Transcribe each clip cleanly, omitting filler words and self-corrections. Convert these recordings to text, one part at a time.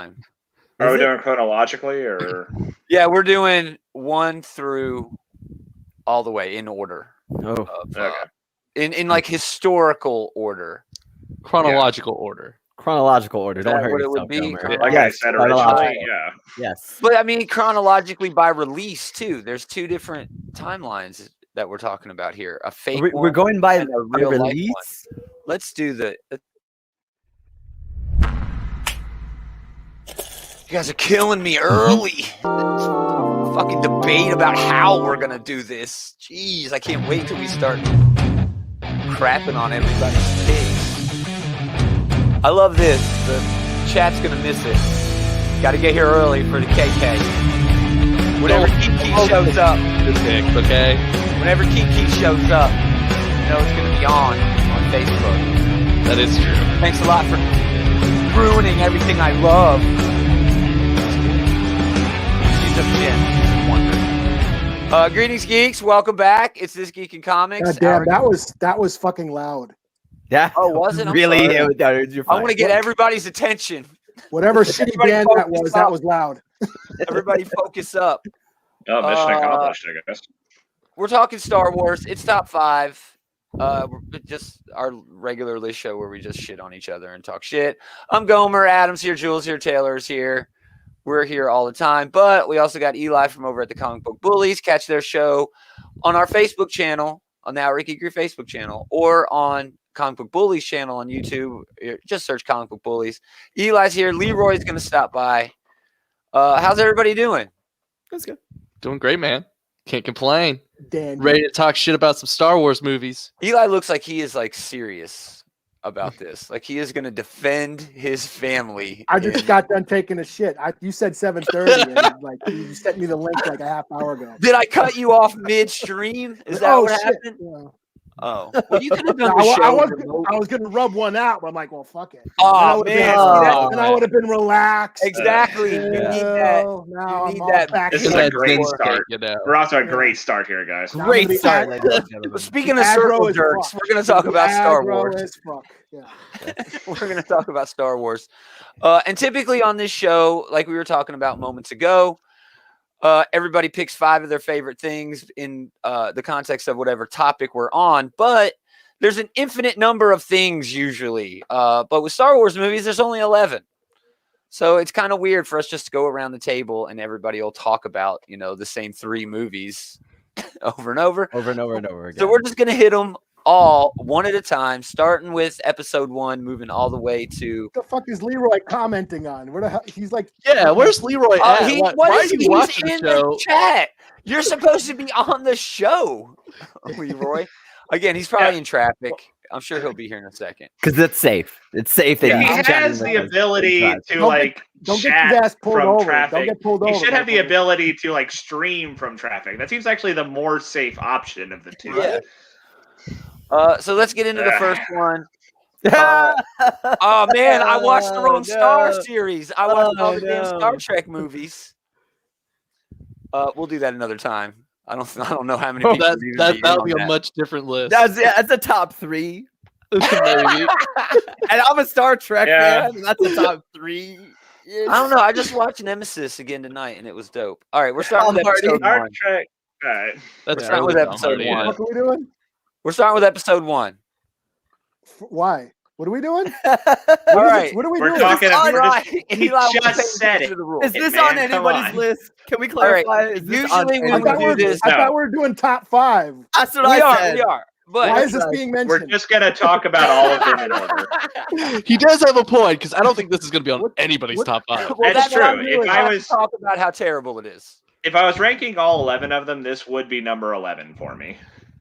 Are we doing chronologically or? Yeah, we're doing 1 through all the way in order. Okay. In like historical order. Chronological order. Chronological order. Is Don't that hurt what it yourself, would be? Gomer. Like Yes, I said chronological. originally, yeah. Yes. But I mean, chronologically by release too. There's 2 different timelines that we're talking about here. A fake one. We're going by and a real life release. one. Let's do the. You guys are killing me early. Fucking debate about how we're gonna do this. Jeez, I can't wait till we start crapping on everybody's takes. I love this. The chat's gonna miss it. Got to get here early for the KK. Whenever Kiki shows up, Okay. whenever Kiki shows up, you know it's gonna be on Facebook. That is true. Thanks a lot for ruining everything I love. She's a gem. Greetings, geeks. Welcome back. It's This Geek in Comics. God damn, that was fucking loud. Yeah. Oh, was it? I'm really? sorry. You're I fine. want to get everybody's attention. Whatever shitty Everybody band focus that up. was loud. Everybody focus up. Oh, mission accomplished, I guess. We're talking Star Wars. It's top 5. Just our regular list show where we just shit on each other and talk shit. I'm Gomer. Adam's here. Jules here. Taylor's here. We're here all the time. But we also got Eli from over at the Comic Book Bullies. Catch their show on our Facebook channel, on the Outright Geekery Facebook channel, or on Comic Book Bullies channel on YouTube. Just search Comic Book Bullies. Eli's here. Leroy's going to stop by. How's everybody doing? That's good. Doing great, man. Can't complain. Dan, Ready to talk shit about some Star Wars movies. Eli looks like he is like serious about this. Like he is going to defend his family. I just got done taking a shit. You said 7:30, and like you sent me the link like a half hour ago. Did I cut you off midstream? Is that what shit. happened? Yeah. Oh, well, you could have done I, the show. I was gonna rub one out, but I'm like, well, fuck it. Oh, Then man. I would have been relaxed. Exactly. You need that. Now need I'm that. all back. This is That a great dinner start. cake, you know. We're off to a great start here, guys. Now I'm Great gonna be start, aggro- ladies and gentlemen. But speaking of aggro circle as jerks, fuck. we're going to talk about Star Aggro Wars. as fuck. Yeah. We're going to talk about Star Wars. And typically on this show, like we were talking about moments ago, everybody picks 5 of their favorite things in the context of whatever topic we're on. But there's an infinite number of things usually. But with Star Wars movies, there's only 11. So it's kind of weird for us just to go around the table and everybody will talk about, the same 3 movies over and over. Over and over and over again. So we're just going to hit them all one at a time, starting with episode 1, moving all the way to. What the fuck is Leroy commenting on? Where the hell? He's like, Yeah, where's Leroy at? Why are you watching the in show? the chat? You're supposed to be on the show, Leroy. Again, he's probably in traffic. I'm sure he'll be here in a second. Because it's safe. It's safe. That He he's has chatting the with us. ability to don't get chat his ass pulled from over. traffic. Don't get pulled He over. should have the ability to stream from traffic. That seems actually the more safe option of the 2. Yeah. So let's get into the first one. Oh man, I watched the wrong Star series. I watched all the damn Star Trek movies. We'll do that another time. I don't know how many people. That'll be a much different list. That's a top 3. Maybe. And I'm a Star Trek fan. And that's a top 3. I don't know. I just watched Nemesis again tonight, and it was dope. All right, we're starting with episode Star 1. Trek. All right. We're starting with episode 1. What are we doing? We're starting with episode 1. Why? What are we doing? All right. What are we We're doing? talking. He just said it. Is this man, on come anybody's on. list? Can we clarify? Is this Usually we I would thought do this. I thought we were doing top 5. That's what I said. We are. But Why is this being mentioned? We're just gonna talk about all of them in order. He does have a point because I don't think this is going to be on anybody's top 5. well, That's what I'm true. doing. If I have was- to talk about how terrible it is. If I was ranking all 11 of them, this would be number 11 for me.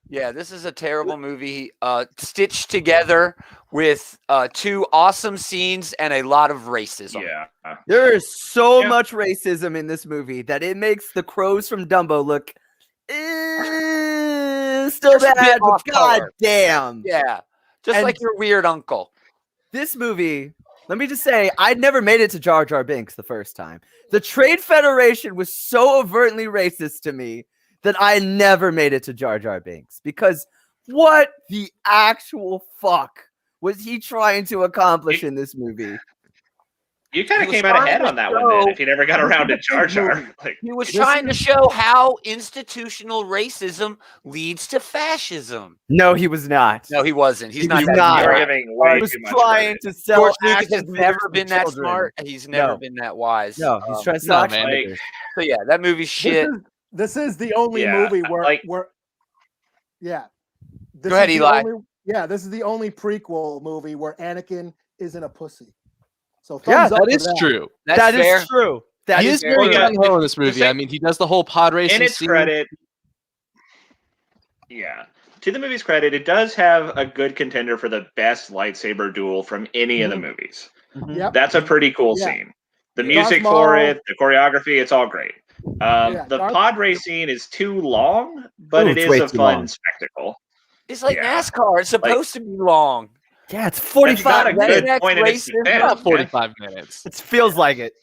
Yeah, this is a terrible movie, stitched together with 2 awesome scenes and a lot of racism. Yeah. There is so much racism in this movie that it makes the crows from Dumbo look still Just a bit bad, but off god color. damn. Yeah, just And- like your weird uncle. This movie, let me just say, I'd never made it to Jar Jar Binks the first time. The Trade Federation was so overtly racist to me that I never made it to Jar Jar Binks. Because what the actual fuck was he trying to accomplish in this movie? You kind He of was came out trying ahead to on that one then. show- If you never got around to Jar Jar, movie. like He was This trying to is- show how institutional racism leads to fascism. No, he was not. No, he wasn't. He's He not was that not. you're smart. giving way He was too much trying credit. to sell George Lucas has action never figures been to that children. smart, and he's never No. been that wise. No, he's trying to sell no, action man. figures. So yeah, that movie's shit. This is the only Yeah, movie where like- yeah. This Go ahead, is the Eli. this is the only prequel movie where Anakin isn't a pussy. So Yeah, thumbs up That for is that. true. That's That is fair. true. That He is is fair. very Yeah. gung ho in this movie. same- I mean, he does the whole pod racing In its scene. credit, yeah. To the movie's credit, it does have a good contender for the best lightsaber duel from any of the movies. Yep. That's a pretty cool Yeah. scene. The Yeah. music Darth for Maul. it, the choreography, it's all great. The Darth- pod race scene is too long, but Ooh, it it's is way a too fun long. spectacle. It's like Yeah. NASCAR. It's supposed to be long. Yeah, it's That's 45 not a minutes. good Redneck point in its racing. defense. About man. 45 minutes. It feels like it.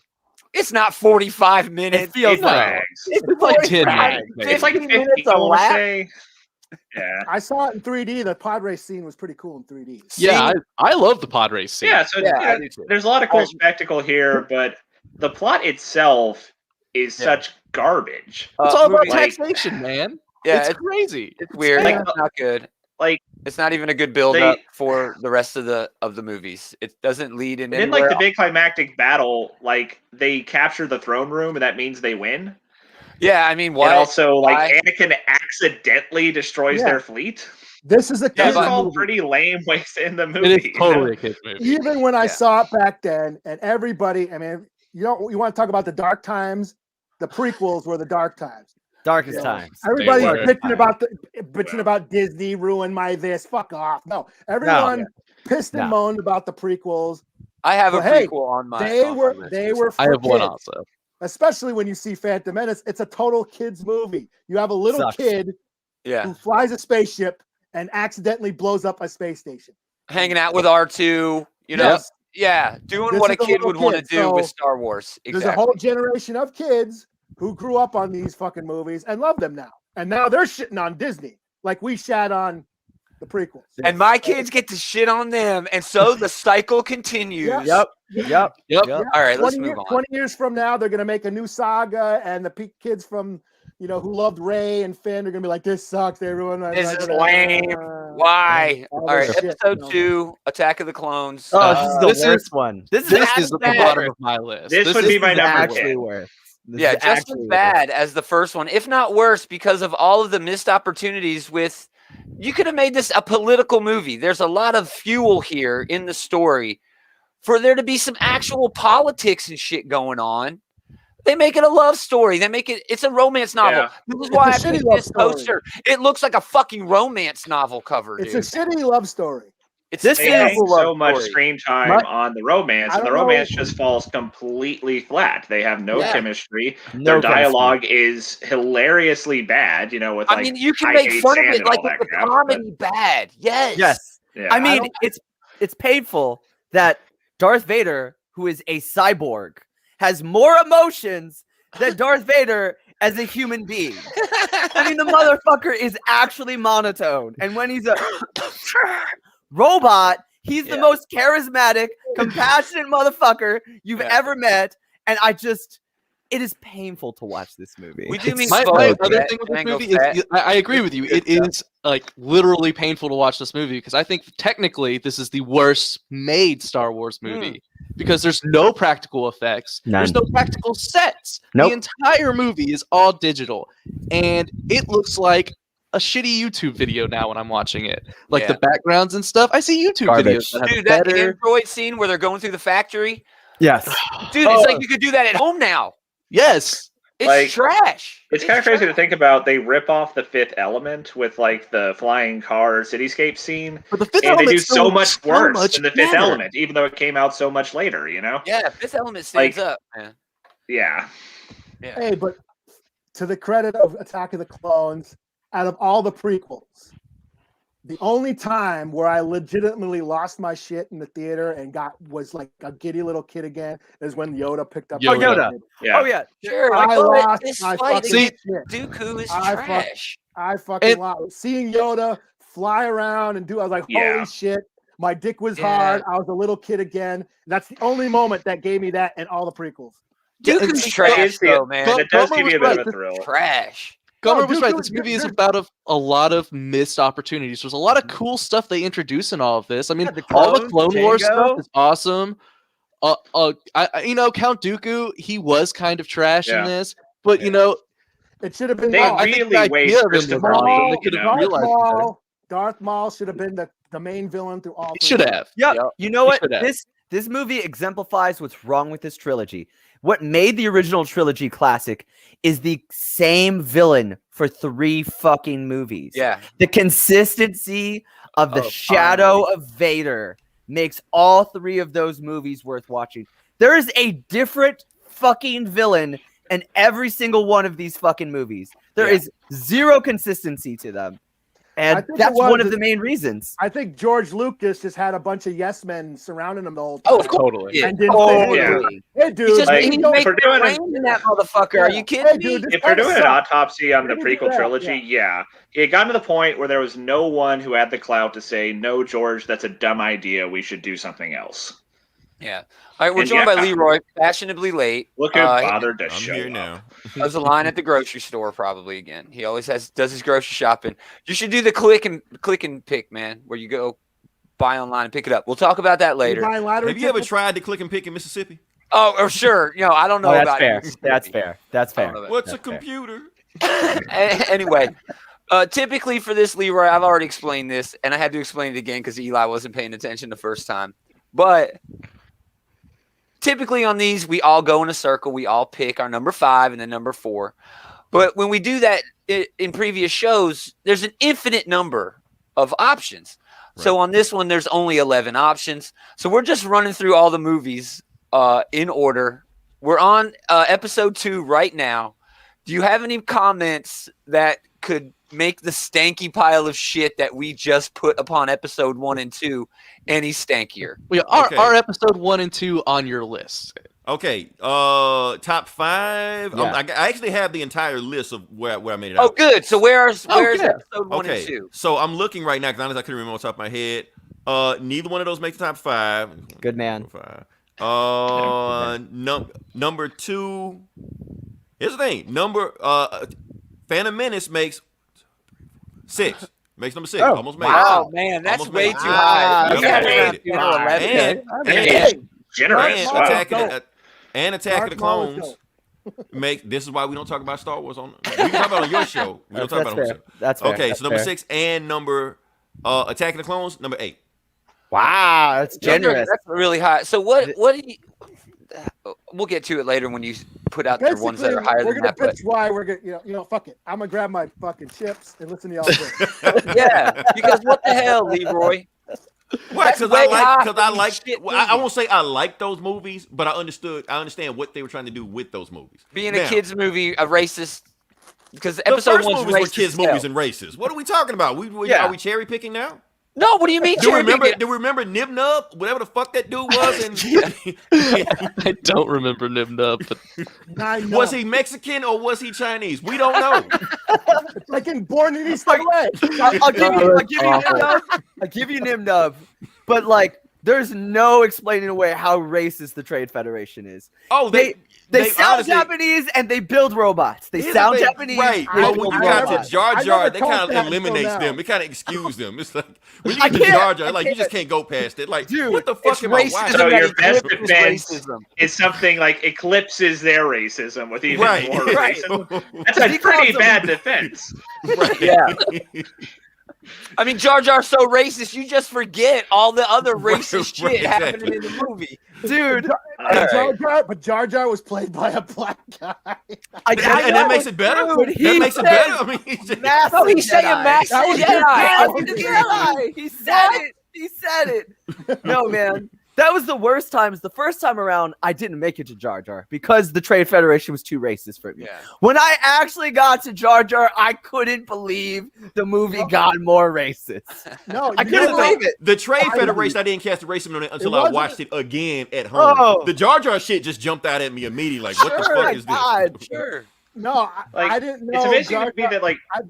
It's not 45 minutes. It feels It like drags. It's like 10 45, minutes, maybe. It's like 50 50, minutes I a want to lap. say. Yeah. I saw it in 3D. The pod race scene was pretty cool in 3D. Yeah, I love the pod race scene. Yeah, so Yeah, yeah, I do too. there's a lot of cool spectacle here, but the plot itself is Yeah. such garbage. It's all about movie- like- taxation, man. Yeah, it's crazy. it's weird. like- It's not good. Like It's not even a good build up for the rest of the movies. It doesn't lead in and then anywhere. like the big climactic battle, like they capture the throne room and that means they win. Yeah, I mean, And why? also like Why? Anakin accidentally destroys Yeah. their fleet. This is a Yeah, kid's Those but- are all movie. pretty lame ways in the movie. It is you totally know? a kid's movie. Even when I Yeah. saw it back then, and everybody, I mean, you want to talk about the dark times? The prequels were the dark times. Darkest Yeah. times. Everybody's were. bitching about Disney ruined my this. Fuck off. No, everyone pissed and No. moaned about the prequels. I have a Well, hey, prequel on my. They on my were list. they were for I have one kids. also. Especially when you see Phantom Menace, it's a total kids movie. You have a little Sucks. kid Yeah, who flies a spaceship and accidentally blows up a space station. hanging out with R2. You know, Yes. yeah, doing This what a is a kid little would want to kid, do with so Star Wars. There's Exactly. a whole generation of kids who grew up on these fucking movies and love them now. And now they're shitting on Disney like we shat on the prequels. And my kids get to shit on them, and so the cycle continues. Yep. Yep. Yep. Yep. All right, let's 20 move on. 20 years from now, they're gonna make a new saga, and the kids from who loved Ray and Finn are gonna be like, "This sucks." They ruined my. This is lame. Why? all All right, this shit, episode 2, Attack of the Clones. Oh, this is the this is- worst one. This is This actually is at the bad. bottom of my list. This would is be my the number worst. actually 10. worse. This Yeah, is just as actually bad as the first one, if not worse, because of all of the missed opportunities with. You could have made this a political movie. There's a lot of fuel here in the story for there to be some actual politics and shit going on. They make it a love story. They make it's a romance novel. Yeah. This is why I It's a shitty picked love this story. poster. It looks like a fucking romance novel cover, It's dude. a shitty love story. It's This a They is- hang terrible so love much story. screen time My- on the romance, I and the don't know- romance just falls completely flat. They have no Yeah. chemistry. No Their chemistry. dialogue is hilariously bad. With I like mean, you can I make hate fun of sand it and like all that it's a crap, but- comedy bad. Yes. Yes. Yeah. I mean, don't- it's painful that Darth Vader, who is a cyborg, has more emotions than Darth Vader as a human being. I mean, the motherfucker is actually monotone, and when he's a robot, he's the Yeah. most charismatic, compassionate motherfucker you've Yeah. ever met. And it is painful to watch this movie. We do mean My Fuck other that thing with this Tango movie Fett. is, I agree with you. It is like literally painful to watch this movie because I think technically this is the worst made Star Wars movie because there's no practical effects, there's no practical sets. Nope. The entire movie is all digital, and it looks like a shitty YouTube video now when I'm watching it. Like Yeah. the backgrounds and stuff. I see YouTube Garbage. videos that have Dude, that better. android scene where they're going through the factory. Yes. Dude, it's like you could do that at home now. Yes. It's Like, trash. It's kind of crazy to trash. think about. They rip off the Fifth Element with like the flying car cityscape scene, But the fifth and they do element's so still much worse much than the Fifth better. Element, even though it came out so much later. Yeah, Fifth Element stands Like- up, man. Yeah. Yeah. Hey, but to the credit of Attack of the Clones, out of all the prequels, the only time where I legitimately lost my shit in the theater and was like a giddy little kid again is when Yoda picked up. Oh, Yoda. Yeah. Oh yeah. Sure. I Like, lost this my fight fucking against shit. Dooku is I fuck- trash. I fucking And- lost. Seeing Yoda fly around and do, I was like, holy Yeah. shit. My dick was Yeah. hard. I was a little kid again. That's the only moment that gave me that in all the prequels. Dooku's That trash, is the- though, man. But- That does Gomer give was you a bit right. of a thrill. Trash. Gomer No, was Dooku right. was- This movie is there's- about a lot of missed opportunities. There's a lot of cool stuff they introduce in all of this. I mean, Yeah, the all the clones, Clone Wars Jango. stuff is awesome. Count Dooku, he was kind of trash in Yeah. this, but you know, It should have been They Maul. I think really the idea waste of him was Christopher awesome. Lee. They could have you know? realized it better. Darth Maul should have been the main villain through all He three. should have. Yeah, Yep. you know He what? should have. This movie exemplifies what's wrong with this trilogy. What made the original trilogy classic is the same villain for 3 fucking movies. Yeah. The consistency of the Oh, shadow of Vader makes all 3 of those movies worth watching. There is a different fucking villain in every single one of these fucking movies. There Yeah. is zero consistency to them. I And think it that's was one of the- the main reasons. I think George Lucas just had a bunch of yes men surrounding him the whole time. Oh, of course. Totally. Yeah. And didn't Totally. say, hey, dude, He just Like, he don't- makes for it doing a- rain in that motherfucker. Are you Hey, kidding dude, me? this If we're kinda doing an sucks. autopsy on the We're gonna do prequel that, trilogy, yeah. It got to the point where there was no one who had the clout to say, no, George, that's a dumb idea. We should do something else. Yeah. All right, we're And joined by yeah. Leroy, fashionably late. Look who Uh, bothered to I'm show here up. now. There's a line at the grocery store probably again. He always does his grocery shopping. You should do the click and pick, man, where you go buy online and pick it up. We'll talk about that You later. buying lottery Have you ever tickets? tried to click and pick in Mississippi? Oh, or sure. You know, I don't know Oh, that's about fair. Mississippi. That's fair. That's I don't fair. know about- What's a That's fair. computer? Anyway, typically for this, Leroy, I've already explained this, and I had to explain it again because Eli wasn't paying attention the first time. But typically on these, we all go in a circle. We all pick our number 5 and then number 4. But when we do that in previous shows, there's an infinite number of options. So on this one, there's only 11 options. So we're just running through all the movies in order. We're on episode 2 right now. Do you have any comments that could make the stanky pile of shit that we just put upon episode 1 and 2 any stankier? We Okay. are episode 1 and 2 on your list. Okay, top 5. Yeah. I actually have the entire list of where I made it Oh, out. good. So where's good. episode 1 Okay, and 2? so I'm looking right now because honestly I couldn't remember off the top of my head. Neither one of those make the top 5. Good man. Number 2. Here's the thing. Phantom Menace makes 6. Makes number 6. Oh, Almost made Wow, it. man, that's Almost way made it. too high. Wow, We had okay. around 10 or 11. And Generous. Darth Wow. Maul. Attack of the Darth Maul is Clones. This is why we don't talk about Star Wars on. We can talk about it on your show. We don't talk about it on fair. the show. That's fair. Okay, That's so number fair. 6 and number Attack of the Clones, number 8. Wow, that's generous. That's really high. So what do you? We'll get to it later when you put out the ones that are higher we're than gonna that. But bitch why we're gonna, fuck it. I'm gonna grab my fucking chips and listen to y'all. Bitch. yeah, because what the hell, Leroy? Why? That's Because way I high like. for these shit I won't say I like those movies, but I understand what they were trying to do with those movies. Being Now, a kids movie, a racist. Because the episode first 1's movies were racist kids as movies hell. and races. What are we talking about? Yeah. Are we cherry picking now? No, what do you mean? Do we cherry remember? picking? Do we remember Nib Nub? Whatever the fuck that dude was, and I don't remember Nib Nub, but Nine was nub. he Mexican or was he Chinese? We don't know. like in Born in East LA? I'll give you Nim Nub, but like, there's no explaining away how racist the Trade Federation is. Oh, They sound honestly- Japanese and they build robots. They Here's sound the thing, Japanese. right? and they But when build you got robots. to Jar I Jar, never they caught kind of that until eliminates now. them. It kind of excuse them. It's like when you I get to can't- Jar Jar, I like you just can't. can't go past it. Like Dude, what the fuck It's am I racism watching? So that your best eclipses defense racism. is something like eclipses their racism with even Right, more right. racism. That's a He pretty calls them- bad defense. Right. Yeah. I mean, Jar Jar's so racist, you just forget all the other racist Right, shit happening exactly. in the movie. Dude, Jar Jar was played by a black guy. I And that makes it better. But That he makes it said better. I mean, he's just- massive No, he's saying Jedi. Master That was Jedi. good. Jedi. He said it. He said it. No, man. That was the worst times. The first time around, I didn't make it to Jar Jar because the Trade Federation was too racist for me. Yeah. When I actually got to Jar Jar, I couldn't believe the movie got more racist. No, I you couldn't know, believe it. The Trade I Federation, I didn't catch the racism on it until It I wasn't- watched it again at home. Oh. The Jar Jar shit just jumped out at me immediately. Like, what the Sure, fuck is this? God, Sure. No, Like, I didn't know. It's amazing Jar to me Jar- that like I-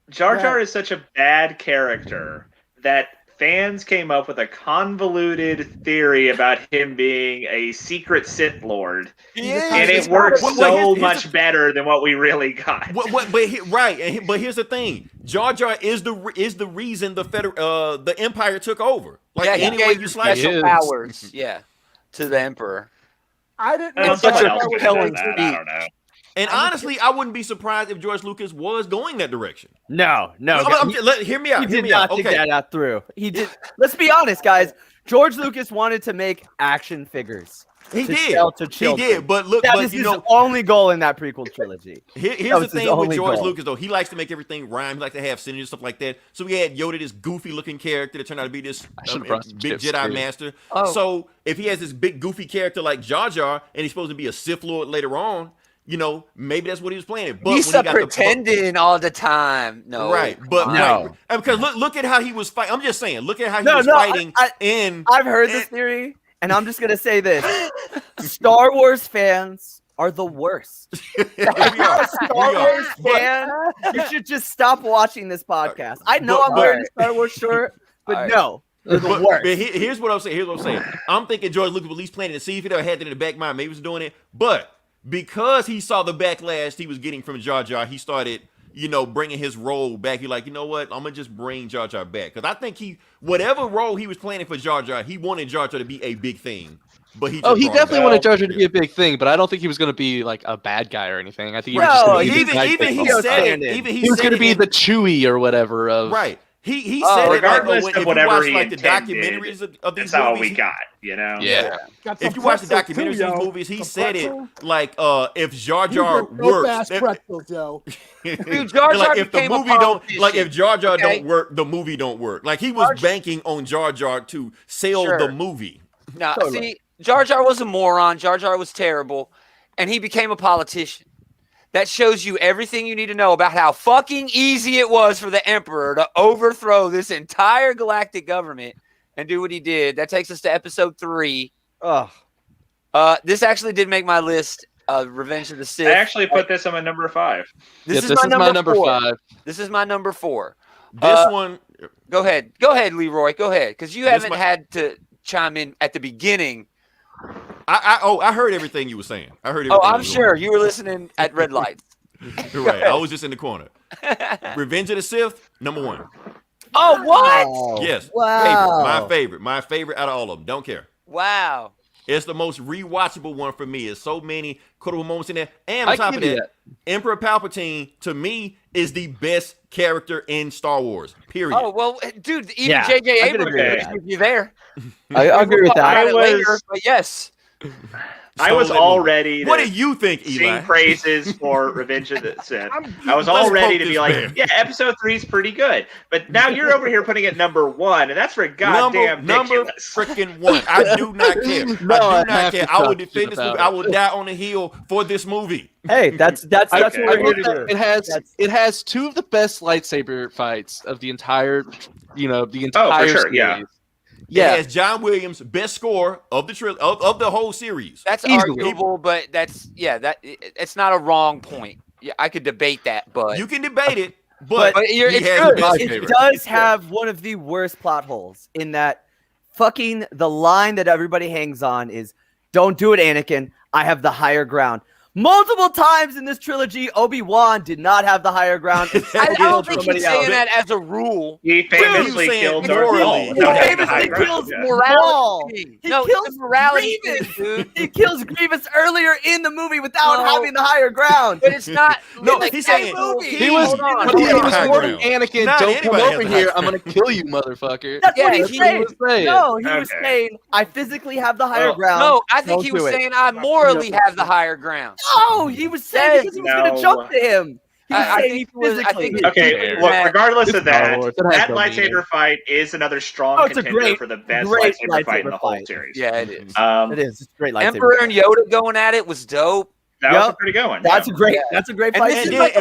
Jar Yeah. Jar is such a bad character that fans came up with a convoluted theory about him being a secret Sith Lord, and it worked so much better than what we really got. But here's the thing: Jar Jar is the reason the Empire took over. Like any way you slice special it. powers, to the Emperor. I didn't And know someone such a else could have compelling done that. I don't know. And honestly, I wouldn't be surprised if George Lucas was going that direction. No. Hear me out. He did not think that out through. He did. Let's be honest, guys. George Lucas wanted to make action figures. He to did. sell to children. He did. But look, that is his only goal in that prequel trilogy. Here's the thing with George Lucas, though. He likes to make everything rhyme. He likes to have synergy and stuff like that. So we had Yoda, this goofy-looking character that turned out to be this big Jedi master. Oh. So if he has this big goofy character like Jar Jar, and he's supposed to be a Sith Lord later on, maybe that's what he was planning. But He's pretending all the time. No, right? But no, because look at how he was fighting. I'm just saying, look at how he was fighting. I've heard this theory, and I'm just gonna say this: Star Wars fans are the worst. If you're a Star Wars fan, you should just stop watching this podcast. I know I'm wearing a Star Wars shirt, but no. They're the worst. But here's what I'm saying. I'm thinking George Lucas was at least planning to see if he ever had that in the back of mind. Maybe he was doing it, but because he saw the backlash he was getting from Jar Jar, he started, bringing his role back. He's like, you know what? I'm gonna just bring Jar Jar back because I think whatever role he was planning for Jar Jar, he wanted Jar Jar to be a big thing. But he definitely wanted Jar Jar to be a big thing, but I don't think he was going to be like a bad guy or anything. I think he was just going to be he was going to be the Chewie or whatever of right. He said regardless it of whatever he like the intended, documentaries of these that's how movies. we got, Yeah. If you watch the documentaries of these movies, he said it like if Jar Jar works. Dude, Jar Jar like if the movie if Jar Jar don't work, the movie don't work. Like he was banking on Jar Jar to sell the movie. No, see, Jar Jar was a moron. Jar Jar was terrible, and he became a politician. That shows you everything you need to know about how fucking easy it was for the Emperor to overthrow this entire galactic government and do what he did. That takes us to episode 3. This actually did make my list. Revenge of the Sith. I actually put this on my number 5. This is my number 4. This is my number 4. This one. Go ahead, Leroy. Go ahead, because you haven't had to chime in at the beginning. I heard everything you were saying. I heard everything. Oh, I'm sure you were listening at red lights. Right. I was just in the corner. Revenge of the Sith, number 1. Oh, what? Yes. Wow. My favorite out of all of them. Don't care. Wow. It's the most rewatchable one for me. There's so many quotable moments in there. And on top of that, Emperor Palpatine, to me, is the best character in Star Wars. Period. Oh, well, dude, even J.J. Abrams with you there. I agree with that. But yes. I was all ready. What do you think, Eli? Sing praises for Revenge of the Sith. I was all ready to be like, yeah, episode 3 is pretty good. But now you're over here putting it number 1, and that's for goddamn number freaking 1. I do not care. I do not care. I will defend this movie. I will die on the hill for this movie. Hey, that's what we're here to do. It has 2 of the best lightsaber fights of the entire, the entire for sure, series. Yeah, it has John Williams' best score of the of the whole series. That's arguable, but it's not a wrong point. Yeah, I could debate that, but you can debate it. But it does have one of the worst plot holes in that the line that everybody hangs on is, "Don't do it, Anakin. I have the higher ground." Multiple times in this trilogy, Obi-Wan did not have the higher ground. I don't think he's saying that as a rule. He famously killed Darth Maul. He famously kills morality. He kills morality, dude. He kills Grievous earlier in the movie without having the higher ground. But it's not. He's saying he was warning Anakin, "Don't come over here. I'm gonna kill you, motherfucker." That's what he's saying. No, he was saying, "I physically have the higher ground." No, I think he was saying, "I morally have the higher ground." No, he was saying because he was going to jump to him. Okay, well, regardless of that lightsaber fight is another strong contender for the best lightsaber fight in the whole series. Yeah, it is. It is. It's a great lightsaber. Emperor and Yoda going at it was dope. That was a pretty good one. That's yeah. a great. That's a great fight. And scene. then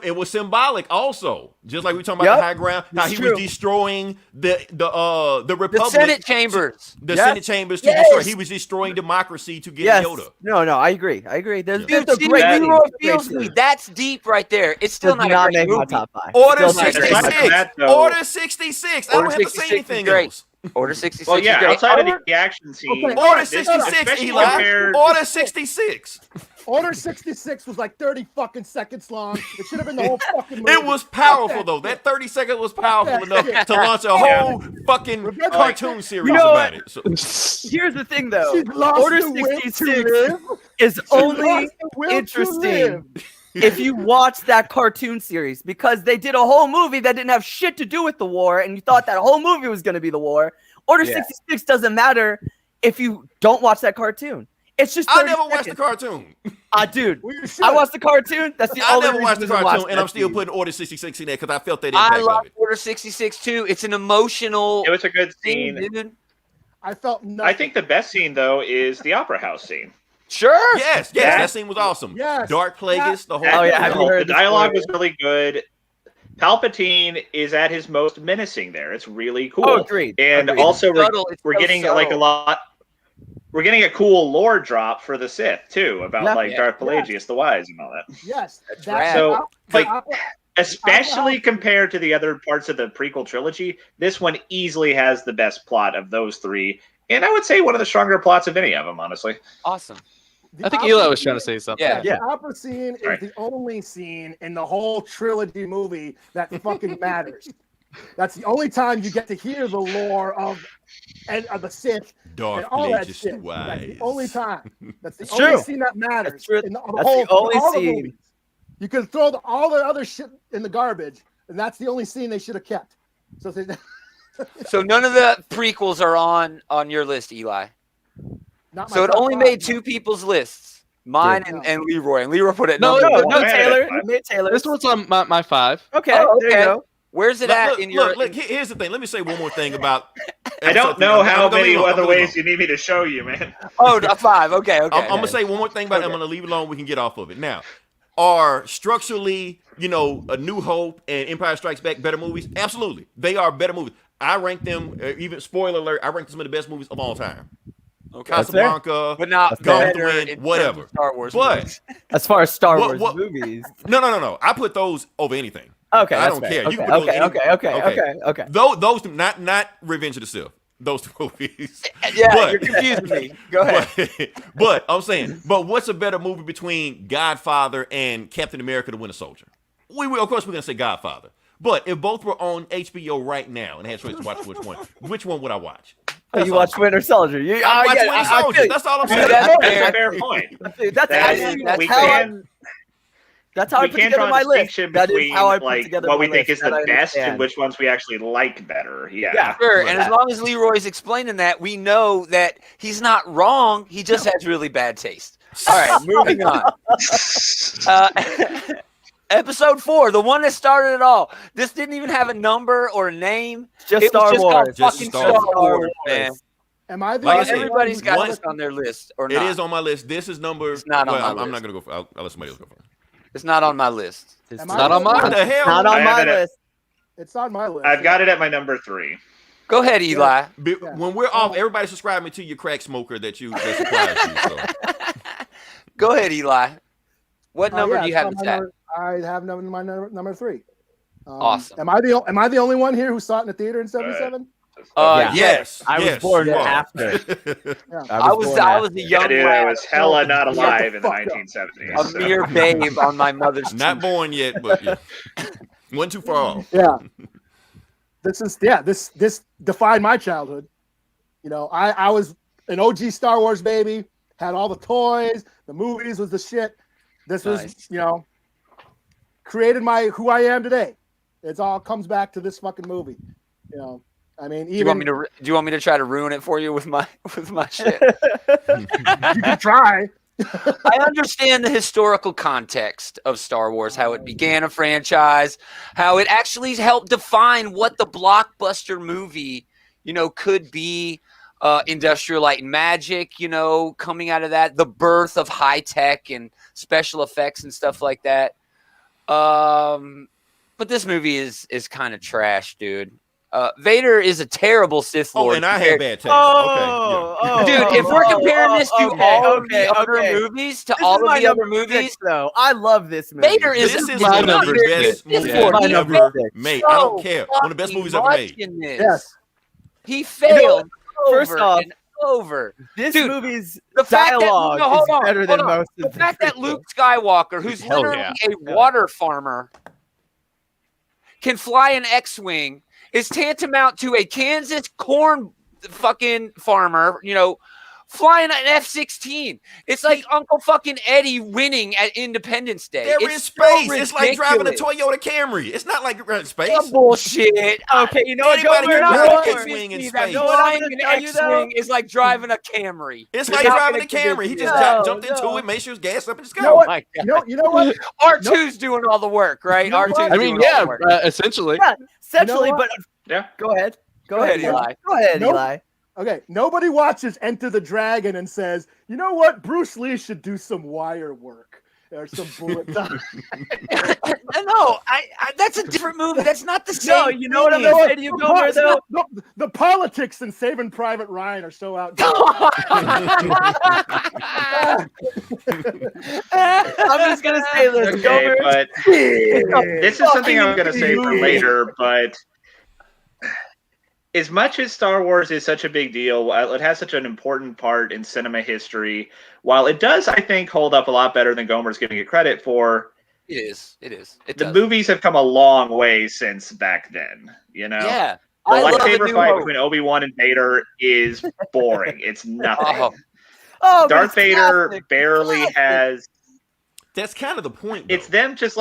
it was symbolic also. Just like we talking about the high ground, how It's he true. was destroying the Republic, The Senate chambers. the Yes. Senate chambers to Yes. destroy. He was destroying democracy to get Yes. Yoda. No, I agree. There's Dude, a see, great Leroy scene. feels Great me. scene. That's deep right there. It's still Does not a great make my movie. top 5. Order Still not great. 66. That, though- Order 66. I don't Order have to say 66 is anything great. else. Order 66 Well, is yeah, great. outside of the action scene, Okay. Order this is 66, especially Eli. compared- Order 66. Order 66 was like 30 fucking seconds long. It should have been the whole fucking movie. It was powerful though. That 30 seconds was powerful enough to launch a whole fucking Rebecca, cartoon series you know about it. So, Here's the thing, though. She's lost Order the will to 66 live. is She's only lost the will to interesting live. if you watch that cartoon series, because they did a whole movie that didn't have shit to do with the war, and you thought that whole movie was going to be the war. Order 66 doesn't matter if you don't watch that cartoon. It's just 30 I never watched the seconds. cartoon. Dude, Well, you should. I watched the cartoon. That's the I only never reason watched the to watch cartoon, and that I'm still scene. putting Order 66 in there because I felt that I impact love of it. Order 66 too. It's an emotional It was a good scene, scene. dude. I felt nothing. I think the best scene though is the opera house scene. Sure. Yes, Yeah. that scene was awesome. Yes. Dark Plagueis, the whole. Oh, yeah, have you heard the the dialogue story? was really good. Palpatine is at his most menacing there. It's really cool. Oh, agreed. And Agreed. also Subtle. It's we're so getting subtle. like a lot. We're getting a cool lore drop for the Sith too about Yeah. like Yeah. Darth Pelagius the Wise and all that. Yes. rad. So, like, that- Especially compared to the other parts of the prequel trilogy, this one easily has the best plot of those three, and I would say one of the stronger plots of any of them, honestly. Awesome. the I think opera Eli was scene- trying to say something. Yeah. Yeah. The opera scene is Right. the only scene in the whole trilogy movie that fucking matters. That's the only time you get to hear the lore of the Sith Darth and all that Pelagius shit. the That's Wise. the only time. That's the It's only true. scene that matters. That's true. In the That's whole, the only all the scene. movies. You could throw all the other shit in the garbage, and that's the only scene they should have kept. So they, So none of the prequels are on your list, Eli. not my So it top only five, made no. two people's lists, mine Yeah. and Leroy. And Leroy put it. No, number no, one. no. Taylor. Fine. You made Taylor. This one's on my 5. Okay, Oh, there you okay. go. Where's it Look, at look, in your? look, here's the thing. Let me say one more thing about. I don't episode know three. how I'm gonna many leave it alone. other I'm gonna leave it ways you need me to show you, man. Oh, a 5. Okay. Okay. I'm gonna say one more thing about it. I'm gonna leave it alone. We can get off of it now. Are structurally, A New Hope and Empire Strikes Back better movies? Absolutely, they are better movies. I rank them. Even spoiler alert, I rank them some of the best movies of all time. Okay. Casablanca, But not Gone with the better Wind, in terms whatever. of Star Wars. But movies. As far as Star What- Wars what- movies. no. I put those over anything. Okay, I that's don't fair. care. You Okay, can put those okay, any- okay. Those two, not Revenge of the Sith. Those two movies. Yeah, But- you're confusing me. Go ahead. But I'm saying, what's a better movie between Godfather and Captain America: The Winter Soldier? Of course we're gonna say Godfather. But if both were on HBO right now and I had choice to watch which one would I watch? Oh, you watch Winter Soldier. I watch Winter Soldier. That's all I'm saying. That's That's fair. a fair point. That's That actually is, we how I can That's how I we put can together draw my a list. distinction That is between how I put like together what my we think list. is the That I best and understand. which ones we actually like better. Yeah. Yeah. Sure, and as long as Leroy's explaining that, we know that he's not wrong. He just has really bad taste. All right, moving on. Episode 4, the one that started it all. This didn't even have a number or a name. Just It was Star just called Wars. Just fucking Star Star Wars. Wars, man. Am I the Like I only said, one Everybody's who got one- this on their list, or It not. is on my list. This is number. It's not on well, my I'm list. not gonna go. I'll let somebody else go first. It's not on my list. It's Am I not on the- mine. What the hell? not I on my have it at- list. It's on my list. I've got it at my number 3. Go ahead, Eli. Yeah. When we're off, everybody subscribe me to your crack smoker that supplies you. So. Go ahead, Eli. What number yeah, do you it's have on this my at? number- I have number 3. Awesome. Am I the only one here who saw it in the theater in '77? Yeah. Yes, I was yes, born you are. after. I was a young I did. I lad, was hella not Shut the alive in the fuck up. 1970s. a so. mere babe on my mother's Not teeth. born yet, but yeah. Went too far off. Yeah. This defined my childhood. I was an OG Star Wars baby, had all the toys, the movies was the shit. This was, Nice. Created who I am today. It all comes back to this fucking movie. I mean, Do you want me to try to ruin it for you with my shit? you can try. I understand the historical context of Star Wars, how it began a franchise, how it actually helped define what the blockbuster movie, could be. Industrial Light and Magic, coming out of that, the birth of high tech and special effects and stuff like that. But this movie is kind of trash, dude. Vader is a terrible Sith Lord. Oh, and I had bad taste. Dude, if we're comparing this to all of the other movies, though, I love this movie. Vader is one of the best movies ever made. I don't care. One of the best movies ever made. Yes. He failed. First off, over. This Dude, movie's the fact dialogue that, is better than most the of fact that Luke Skywalker, who's Hell literally yeah. a water farmer, can fly an X-wing is tantamount to a Kansas corn fucking farmer, flying an F-16. It's like Uncle fucking Eddie winning at Independence Day. They're in It's space. so It's like driving a ridiculous. Toyota Camry. It's not like you're in space. Some bullshit. Okay, you know what? Anybody Gomer, can you know drive what? an X-wing in space. Flying an tell you, though? X-wing is like driving a Camry. It's You're like not driving a gonna Camry. He convince just me. jumped into it, made sure his gas up in the sky. You know what? My God. You know what? R2's doing all the work, right? You know R2's what? I doing mean, all yeah, the work. essentially. Yeah, essentially, You know but Yeah. go ahead. Go ahead, Eli. Go ahead, Nope. Eli. Okay, nobody watches Enter the Dragon and says, you know what? Bruce Lee should do some wire work or some bullet time. No, that's a different movie. That's not the same. No, you know what I'm thing. gonna say to you, Gomer, though? The politics in Saving Private Ryan are so outdated. I'm just gonna say this, Okay, Gomer. but this is something I'm going to say for later, but as much as Star Wars is such a big deal, while it has such an important part in cinema history, while it does, I think, hold up a lot better than Gomer's giving it credit for, It is. It the does. movies have come a long way since back then, Yeah. The I love lightsaber New fight Hope. between Obi-Wan and Vader is boring. It's nothing. Oh, Oh, but Darth it's Vader classic. barely Classic. has... That's kind of the point, though. It's them just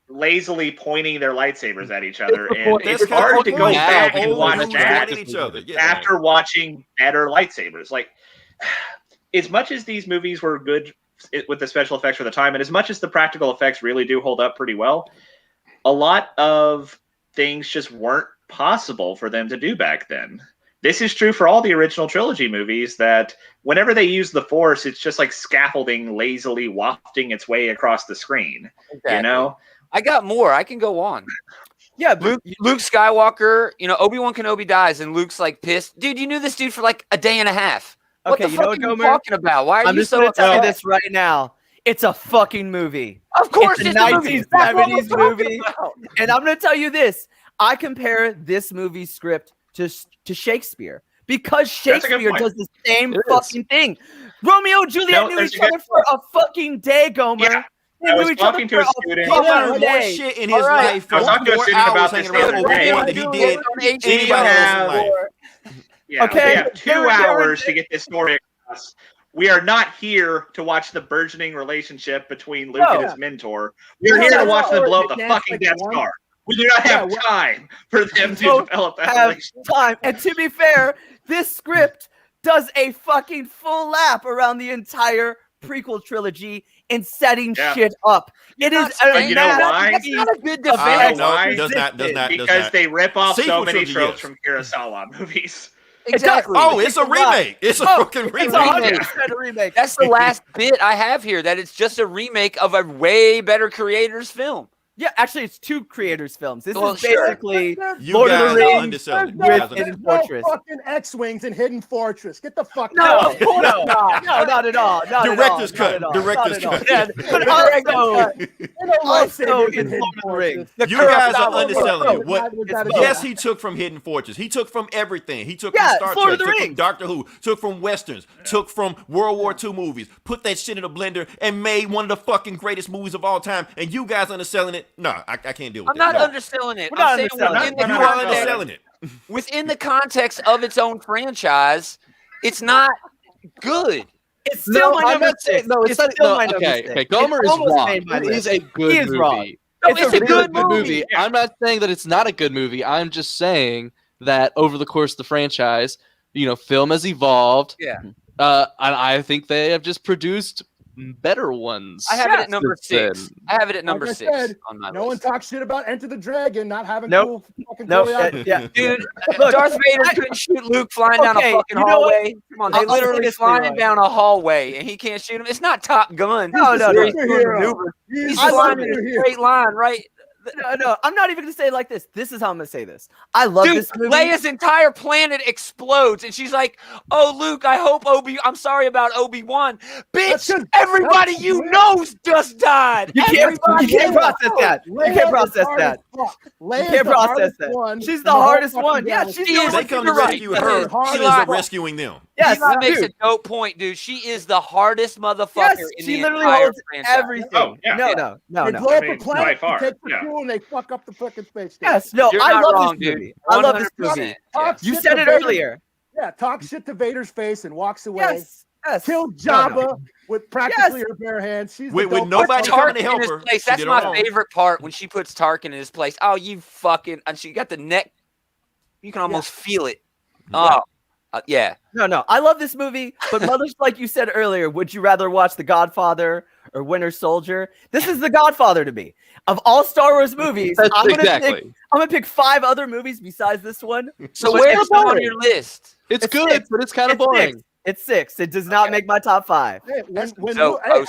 lazily pointing their lightsabers at each other, and point. it's That's kind of hard the to go point. back They're and old watch dudes that pointing at each other. Yeah. after watching better lightsabers. Like, as much as these movies were good with the special effects for the time, and as much as the practical effects really do hold up pretty well, a lot of things just weren't possible for them to do back then. This is true for all the original trilogy movies, that whenever they use the Force, it's just like scaffolding lazily wafting its way across the screen. exactly. I got more. I can go on. Yeah, but Luke Skywalker, Obi-Wan Kenobi dies, and Luke's like pissed. Dude, you knew this dude for like a day and a half. What Okay, the you fuck know are what, you Gomer? talking about? Why are I'm you just so gonna tell you upset? this right now. It's a fucking movie. Of course, It's a a movie. That's what 1970s we're talking movie. about. And I'm gonna tell you this. I compare this movie's script to Shakespeare because That's a good Shakespeare point. does the same It is. fucking thing. Romeo and Juliet No, knew there's each a good other for a fucking day, Gomer. Yeah, They I knew was each other talking for to a a student- He fucking learned more day. shit in his All right. life I was from talking to a 4 student hours about hanging this around the other day. Obi-Wan than he did anybody have- else in life. Yeah, Okay, we have 2 there were- hours to get this story across. We are not here to watch the burgeoning relationship between Luke and his mentor. We're No, here to no, watch them no, blow they up the can't fucking pick Death one. Star. We do not have time for them to don't develop that have relationship. time. And to be fair, this script does a fucking full lap around the entire prequel trilogy in setting Yeah. shit up. It is But you know why? That's not a good I defense. know No, why? does not. Because they rip off so Sequel many trilogy, tropes yes. from Kurosawa movies. Exactly. Oh, it's a remake. It's a fucking It's remake. 100% a remake. That's the last bit I have here. That it's just a remake of a way better creator's film. Yeah, actually, it's 2 creators' films. This Well, is sure. basically You Lord of guys the are Rings underselling. You with guys are Hidden There's no Fortress. fucking X-Wings in Hidden Fortress. Get the fuck No, out. no, not at all. Not Director's at all, cut. not at all, Director's not at all. cut. Yeah, but also, No also lightsabers in Hidden Lord of the Fortress. Rings. You guys are Kurosawa underselling world. it. What? It's Yes, he took from Hidden Fortress. He took from everything. He took Yeah, from Star Lord Trek, of the took from Rings. Doctor Who, took from Westerns, took from World War II movies, put that shit in a blender, and made one of the fucking greatest movies of all time. And you guys underselling it? No, I can't deal with I'm that. not No. underselling it. We're not I'm saying underselling within it. the You We're are not context- underselling it. within the context of its own franchise, it's not good. It's still my I'm number not saying 6. no. It's not. still No, my number okay, 6. okay. Gomer It's is almost wrong. made my It list. is a good He is movie. wrong. No, It's it's a a It is good movie. Yeah. I'm not saying that it's not a good movie. I'm just saying that over the course of the franchise, film has evolved. Yeah. And I think they have just produced better ones. I have it at number since 6. I have it at number Like I 6 said, on my No one list. talks shit about Enter the Dragon not having Nope. cool fucking No, choreography. yeah. Dude, Look, Darth Vader couldn't shoot Luke flying down a Okay, fucking you know what? hallway. Come on, they I'll say literally this, flying Leroy. down a hallway and he can't shoot him. It's not Top Gun. No, no, where no. he's doing Superhero. maneuvers. He's I love flying in a superhero. straight line, right? No, I'm not even gonna say it like this. This is how I'm gonna say this. I love Dude, this movie. Leia's entire planet explodes, and she's like, "Oh, Luke, I hope I'm sorry about Obi-Wan, That's bitch. 'cause- Everybody that's- you know just died. You can't Everybody process that. You Leia can't is process hard that. as fuck. You Leia's can't the process hardest that. one She's in the whole hardest fucking one. Yeah, galaxy. she's She the is. one. They come to You're right. rescue That her. is She hard. ends up rescuing them. Yes, Eli makes dude. a dope point, dude. She is the hardest motherfucker Yes, in she the literally entire holds franchise. everything. Oh, yeah. No. They blow up I mean, a planet, by far, they take the yeah. fuel, and they fuck up the fucking space station. Yes, no, You're I not love wrong, this dude. movie. I love this 100%. movie. Talk You shit said to it Vader- earlier. Yeah, talk shit to Vader's face and walks away. Yes. Killed No, Jabba no. with practically Yes. her bare hands. She's With the dope nobody motherfucker. coming to Tarkin help in his her. place. She That's did it my wrong. favorite part when she puts Tarkin in his place. Oh, you fucking! And she got the neck. You can almost feel it. Oh, yeah. No. I love this movie, but much like you said earlier, would you rather watch The Godfather or Winter Soldier? This is The Godfather to me. Of all Star Wars movies, That's I'm exactly. gonna pick 5 other movies besides this one. So But where's it's them on boring. your list? It's It's good, 6. but it's kind of It's boring. 6. It's 6. It does not make my top 5. Hey, when dope Luke, hey, posters,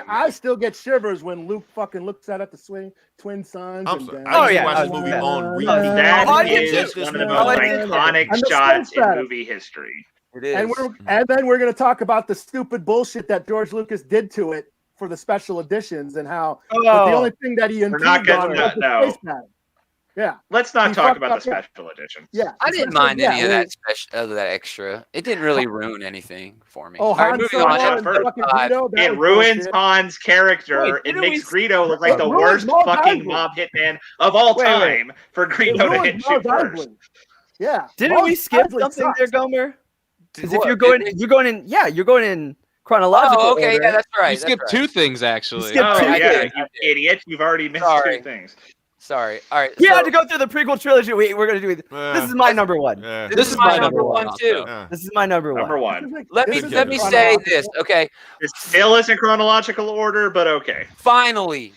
I still get shivers when Luke fucking looks out at the twin sons. I'm and sorry. then- I used yeah. to watch this Oh, movie yeah. on Oh, repeat. That I did is too. one of the Oh, most I did. iconic And the shots in sunset. movie history. It is. And then we're going to talk about the stupid bullshit that George Lucas did to it for the special editions and how but the only thing that he We're not improved on gonna- was the no. space pad. Yeah, Let's not He talk fucked about up the it. special editions. yeah. I didn't mind any of well, that special, of that extra. It didn't really ruin anything for me. Oh, All right, Han moving Solo on. and Episode fucking 5. Greedo, that It was ruins bullshit. Han's character. Wait, It didn't makes we- Greedo look like the It ruined worst Mos fucking Eisley. mob hitman of all Wait. time for It Greedo to ruined hit shoot Mos first. Eisley. Yeah. Didn't Mos we skip Eisley something sucks. there, Gomer? Because if What? you're going in chronological Oh, okay, order. yeah, that's right. You skipped that's 2 right. things actually. skipped Oh, two yeah, things. you idiot. You've already missed Sorry. 2 things. Sorry. All right. We so had to go through the prequel trilogy. We're gonna do it. This is my number one. This is my number one too. This is my number one. Number 1. Let This me is let me chronological. say this, okay? It still isn't chronological order, but okay. Finally,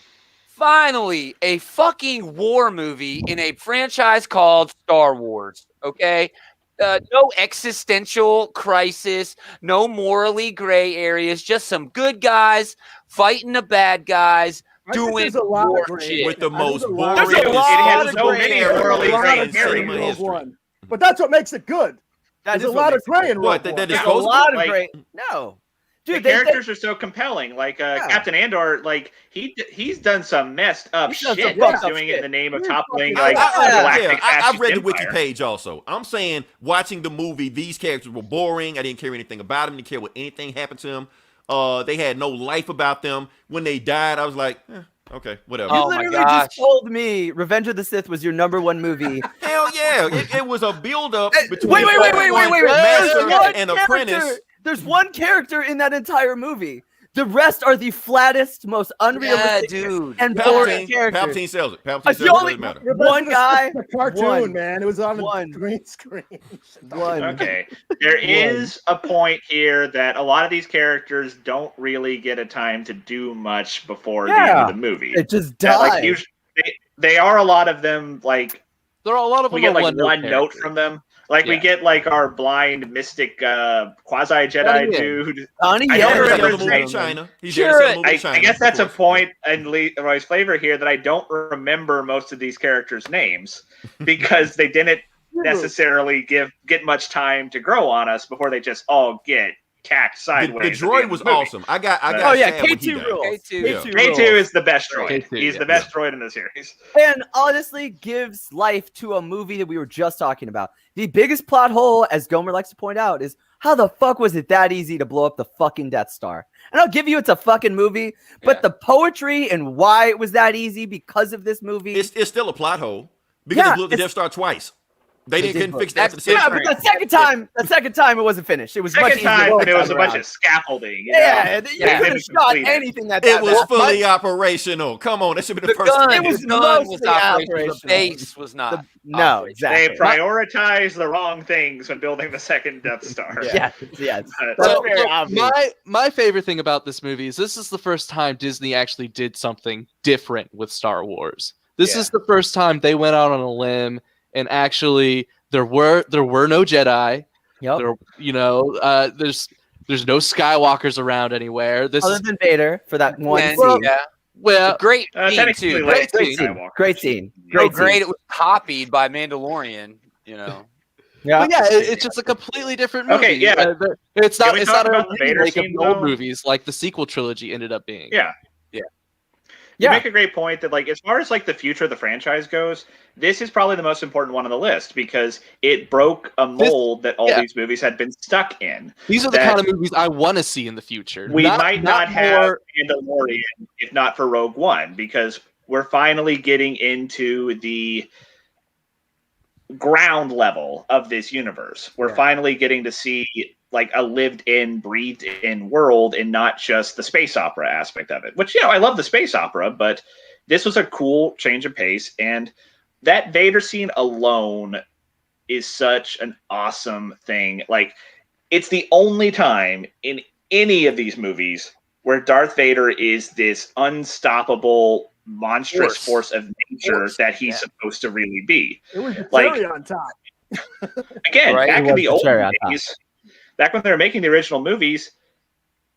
a fucking war movie in a franchise called Star Wars. Okay, no existential crisis, no morally gray areas, just some good guys fighting the bad guys, I think doing there's a lot of war gray. shit. With the I think most there's a lot boring, of- There's a lot has of no gray many area. morally There's a lot gray of gray areas. in Cinema Rogue history. One. But that's what makes it good. That There's is a what lot of makes it gray in good. What, Rogue that One. is There's a lot of Like- gray. No, The dude, they characters are so compelling. Like Captain Andor, like he's done some messed up He's done shit. some fucked He's up doing it shit. in the name of He's toppling fucking- like I- galactic I've fascist read the empire. wiki page also. I'm saying watching the movie, these characters were boring. I didn't care anything about them. Didn't care what anything happened to them. They had no life about them. When they died, I was like, okay, whatever. You Oh my literally gosh. just told me Revenge of the Sith was your number one movie. Hell yeah! It was a build up between Wait. master There's and one apprentice. character. There's one character in that entire movie. The rest are the flattest, most Yeah, unrealistic, dude. and boring Palpatine, characters. Palpatine sells it. Palpatine The sells it. only- Doesn't matter. One guy, The cartoon, one. man. It was on One. the green screen. One. Okay, there is a point here that a lot of these characters don't really get a time to do much before the end Yeah. of the movie. It just That, died. like usually, they are a lot of them. Like There are a lot of we them get are like one note characters. from them. Like we Yeah. get like our blind mystic quasi Jedi Yeah. dude. Donnie I He don't had to remember sell the his movie name. in China. He's Sure, there to sell the movie in I China. guess that's a of course. point in Leroy's flavor here that I don't remember most of these characters' names because they didn't necessarily get much time to grow on us before they just all get cacked The sideways. at the droid end was of the movie. awesome. I got. Oh yeah, sad when he K2 died. rules. K2. Yeah. K2 is the best droid. K2, He's yeah. the best droid in the series. And honestly gives life to a movie that we were just talking about. The biggest plot hole, as Gomer likes to point out, is how the fuck was it that easy to blow up the fucking Death Star? And I'll give you it's a fucking movie, but Yeah. the poetry and why it was that easy because of this movie. It's still a plot hole because Yeah, they blew up the it's- Death Star twice. They did couldn't both. fix that after the Yeah, second but the second time it wasn't finished. It was much Second easier time, the but it was a time bunch around. of scaffolding. You Yeah, know? you They could have didn't shot complete it. anything that It was bad. fully operational. Come on, that should be the The first gun, thing. It was the gun was mostly operational. The operational. base was not. No, operational. exactly. They prioritized the wrong things when building the second Death Star. Yes. But- That's So, very obvious. my favorite thing about this movie is this is the first time Disney actually did something different with Star Wars. This is the first time they went out on a limb and actually there were no Jedi. Yep. There's no Skywalkers around anywhere. This Other is than Vader for that one And, scene. well, great scene technically, too. like, Great scene. Skywalker. Great scene. So Great great scene. it was copied by Mandalorian. You know. Yeah. but yeah, it's just a completely different movie. Okay, yeah. It's Can not. we It's talk not about a the Vader remake of scene, the old though? movies like the sequel trilogy ended up being. Yeah. You make a great point that, like, as far as like the future of the franchise goes, this is probably the most important one on the list because it broke a mold that all these movies had been stuck in. These are the kind of movies I want to see in the future. We might not have Mandalorian if not for Rogue One, because we're finally getting into the ground level of this universe. We're finally getting to see like a lived-in, breathed-in world and not just the space opera aspect of it. Which, I love the space opera, but this was a cool change of pace. And that Vader scene alone is such an awesome thing. Like, it's the only time in any of these movies where Darth Vader is this unstoppable, monstrous force of nature that he's supposed to really be. It was the Like, cherry on top. Again, Right. back It in was the the old cherry on days, back when they were making the original movies,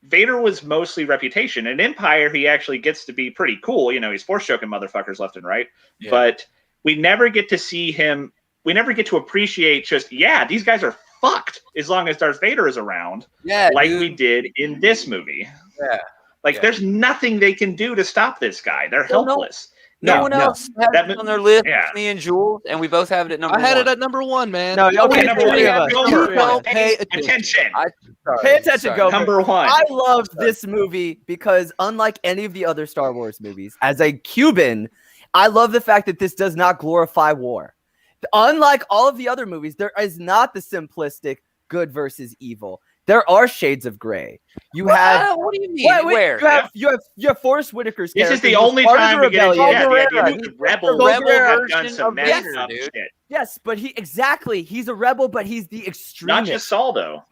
Vader was mostly reputation. In Empire, he actually gets to be pretty cool. He's force choking motherfuckers left and right. Yeah. But we never get to see him. We never get to appreciate just, these guys are fucked as long as Darth Vader is around, Yeah. like dude. we did in this movie. Yeah. Like, Yeah. there's nothing they can do to stop this guy. They're Well, no. helpless. No one else has That- it on their list. yeah. Me and Jules, and we both have it at number I had one. it at number 1, man. No, okay, number three one. of us. Number You one. don't pay attention. Pay attention, Gomer. Number one. I loved this movie because, unlike any of the other Star Wars movies, as a Cuban, I love the fact that this does not glorify war. Unlike all of the other movies, there is not the simplistic good versus evil. There are shades of gray. You have What do you mean? Where? you have Forrest Whitaker's This character. is the who's only part of time the we get into rebellion. the idea He's that the rebels rebel have done version some of messed Vader, up dude. shit. Yes, but he's a rebel, but he's the Not extremist. just Saldo.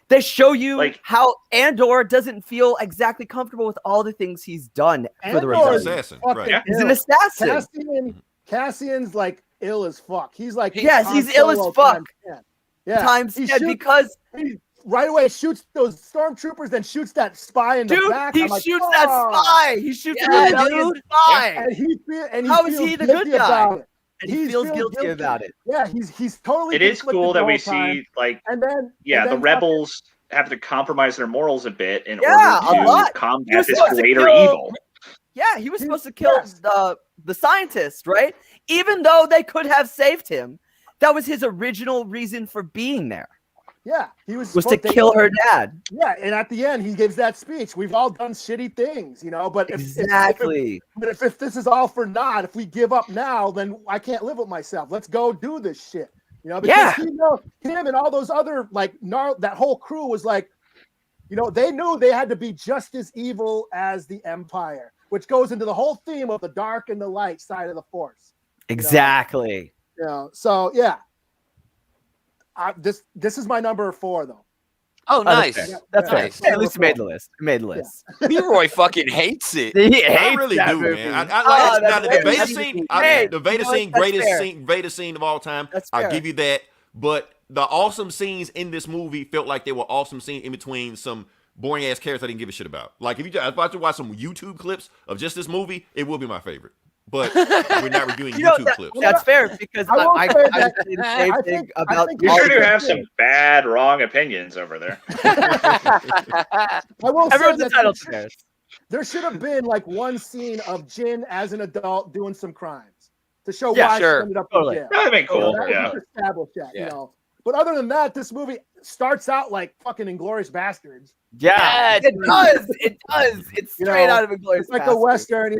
They show you Like- how Andor doesn't feel exactly comfortable with all the things he's done for the Andor rebellion. Assassin, Fucking right? He's an ill. assassin. Cassian's like ill as fuck. He's like Yes, he's Han ill as Solo fuck. times 10. Yeah, Times he 10 shoots- because he right away shoots those stormtroopers, then shoots that spy in the dude, back. he I'm like, shoots that "Oh." spy. He shoots Yeah, the rebellion dude. spy, and he How is feels he the good guilty guy? about it. and he He feels guilty about it. Yeah, he's totally. It is conflicted cool the that we whole time. see, like, And then the then rebels have to compromise their morals a bit in Yeah, a order lot. to He combat was this supposed to greater kill- evil. Yeah, he was supposed to kill Yes. the scientist, right? Even though they could have saved him, that was his original reason for being there. Yeah, he was Was to supposed kill her dad. Yeah, and at the end, he gives that speech. We've all done shitty things, but Exactly. if this is all for naught, if we give up now, then I can't live with myself. Let's go do this shit, because Yeah. him and all those other that whole crew was like, they knew they had to be just as evil as the Empire, which goes into the whole theme of the dark and the light side of the Force. Exactly. So yeah, this is my number 4 though. Oh, nice. That's fair. Nice. Hey, at least it made the list. It made the list. Leroy fucking hates it. He I hates really that do, movie. man. Oh, I like that's the fair. Vader That's- scene. Hey, The Vader you know what? scene, That's greatest fair. scene, Vader scene of all time. That's I'll fair. give you that. But the awesome scenes in this movie felt like they were awesome scenes in between some boring ass characters I didn't give a shit about. Like, if you about to watch some YouTube clips of just this movie, it will be my favorite. But we're not reviewing YouTube clips. That's fair because I will I say say that- the same I thing think- I about think You all sure do the- have some bad, wrong opinions over there. I will Everyone's say entitled that to theirs. there should have been one scene of Jin as an adult doing some crimes to show Yeah, why sure. she ended up Totally. in jail. That would have been cool. That Yeah. would establish that, Yeah. But other than that, this movie starts out like fucking Inglourious Bastards. Yeah, it does. It does. It's straight out of Inglourious It's like a Basterds. western,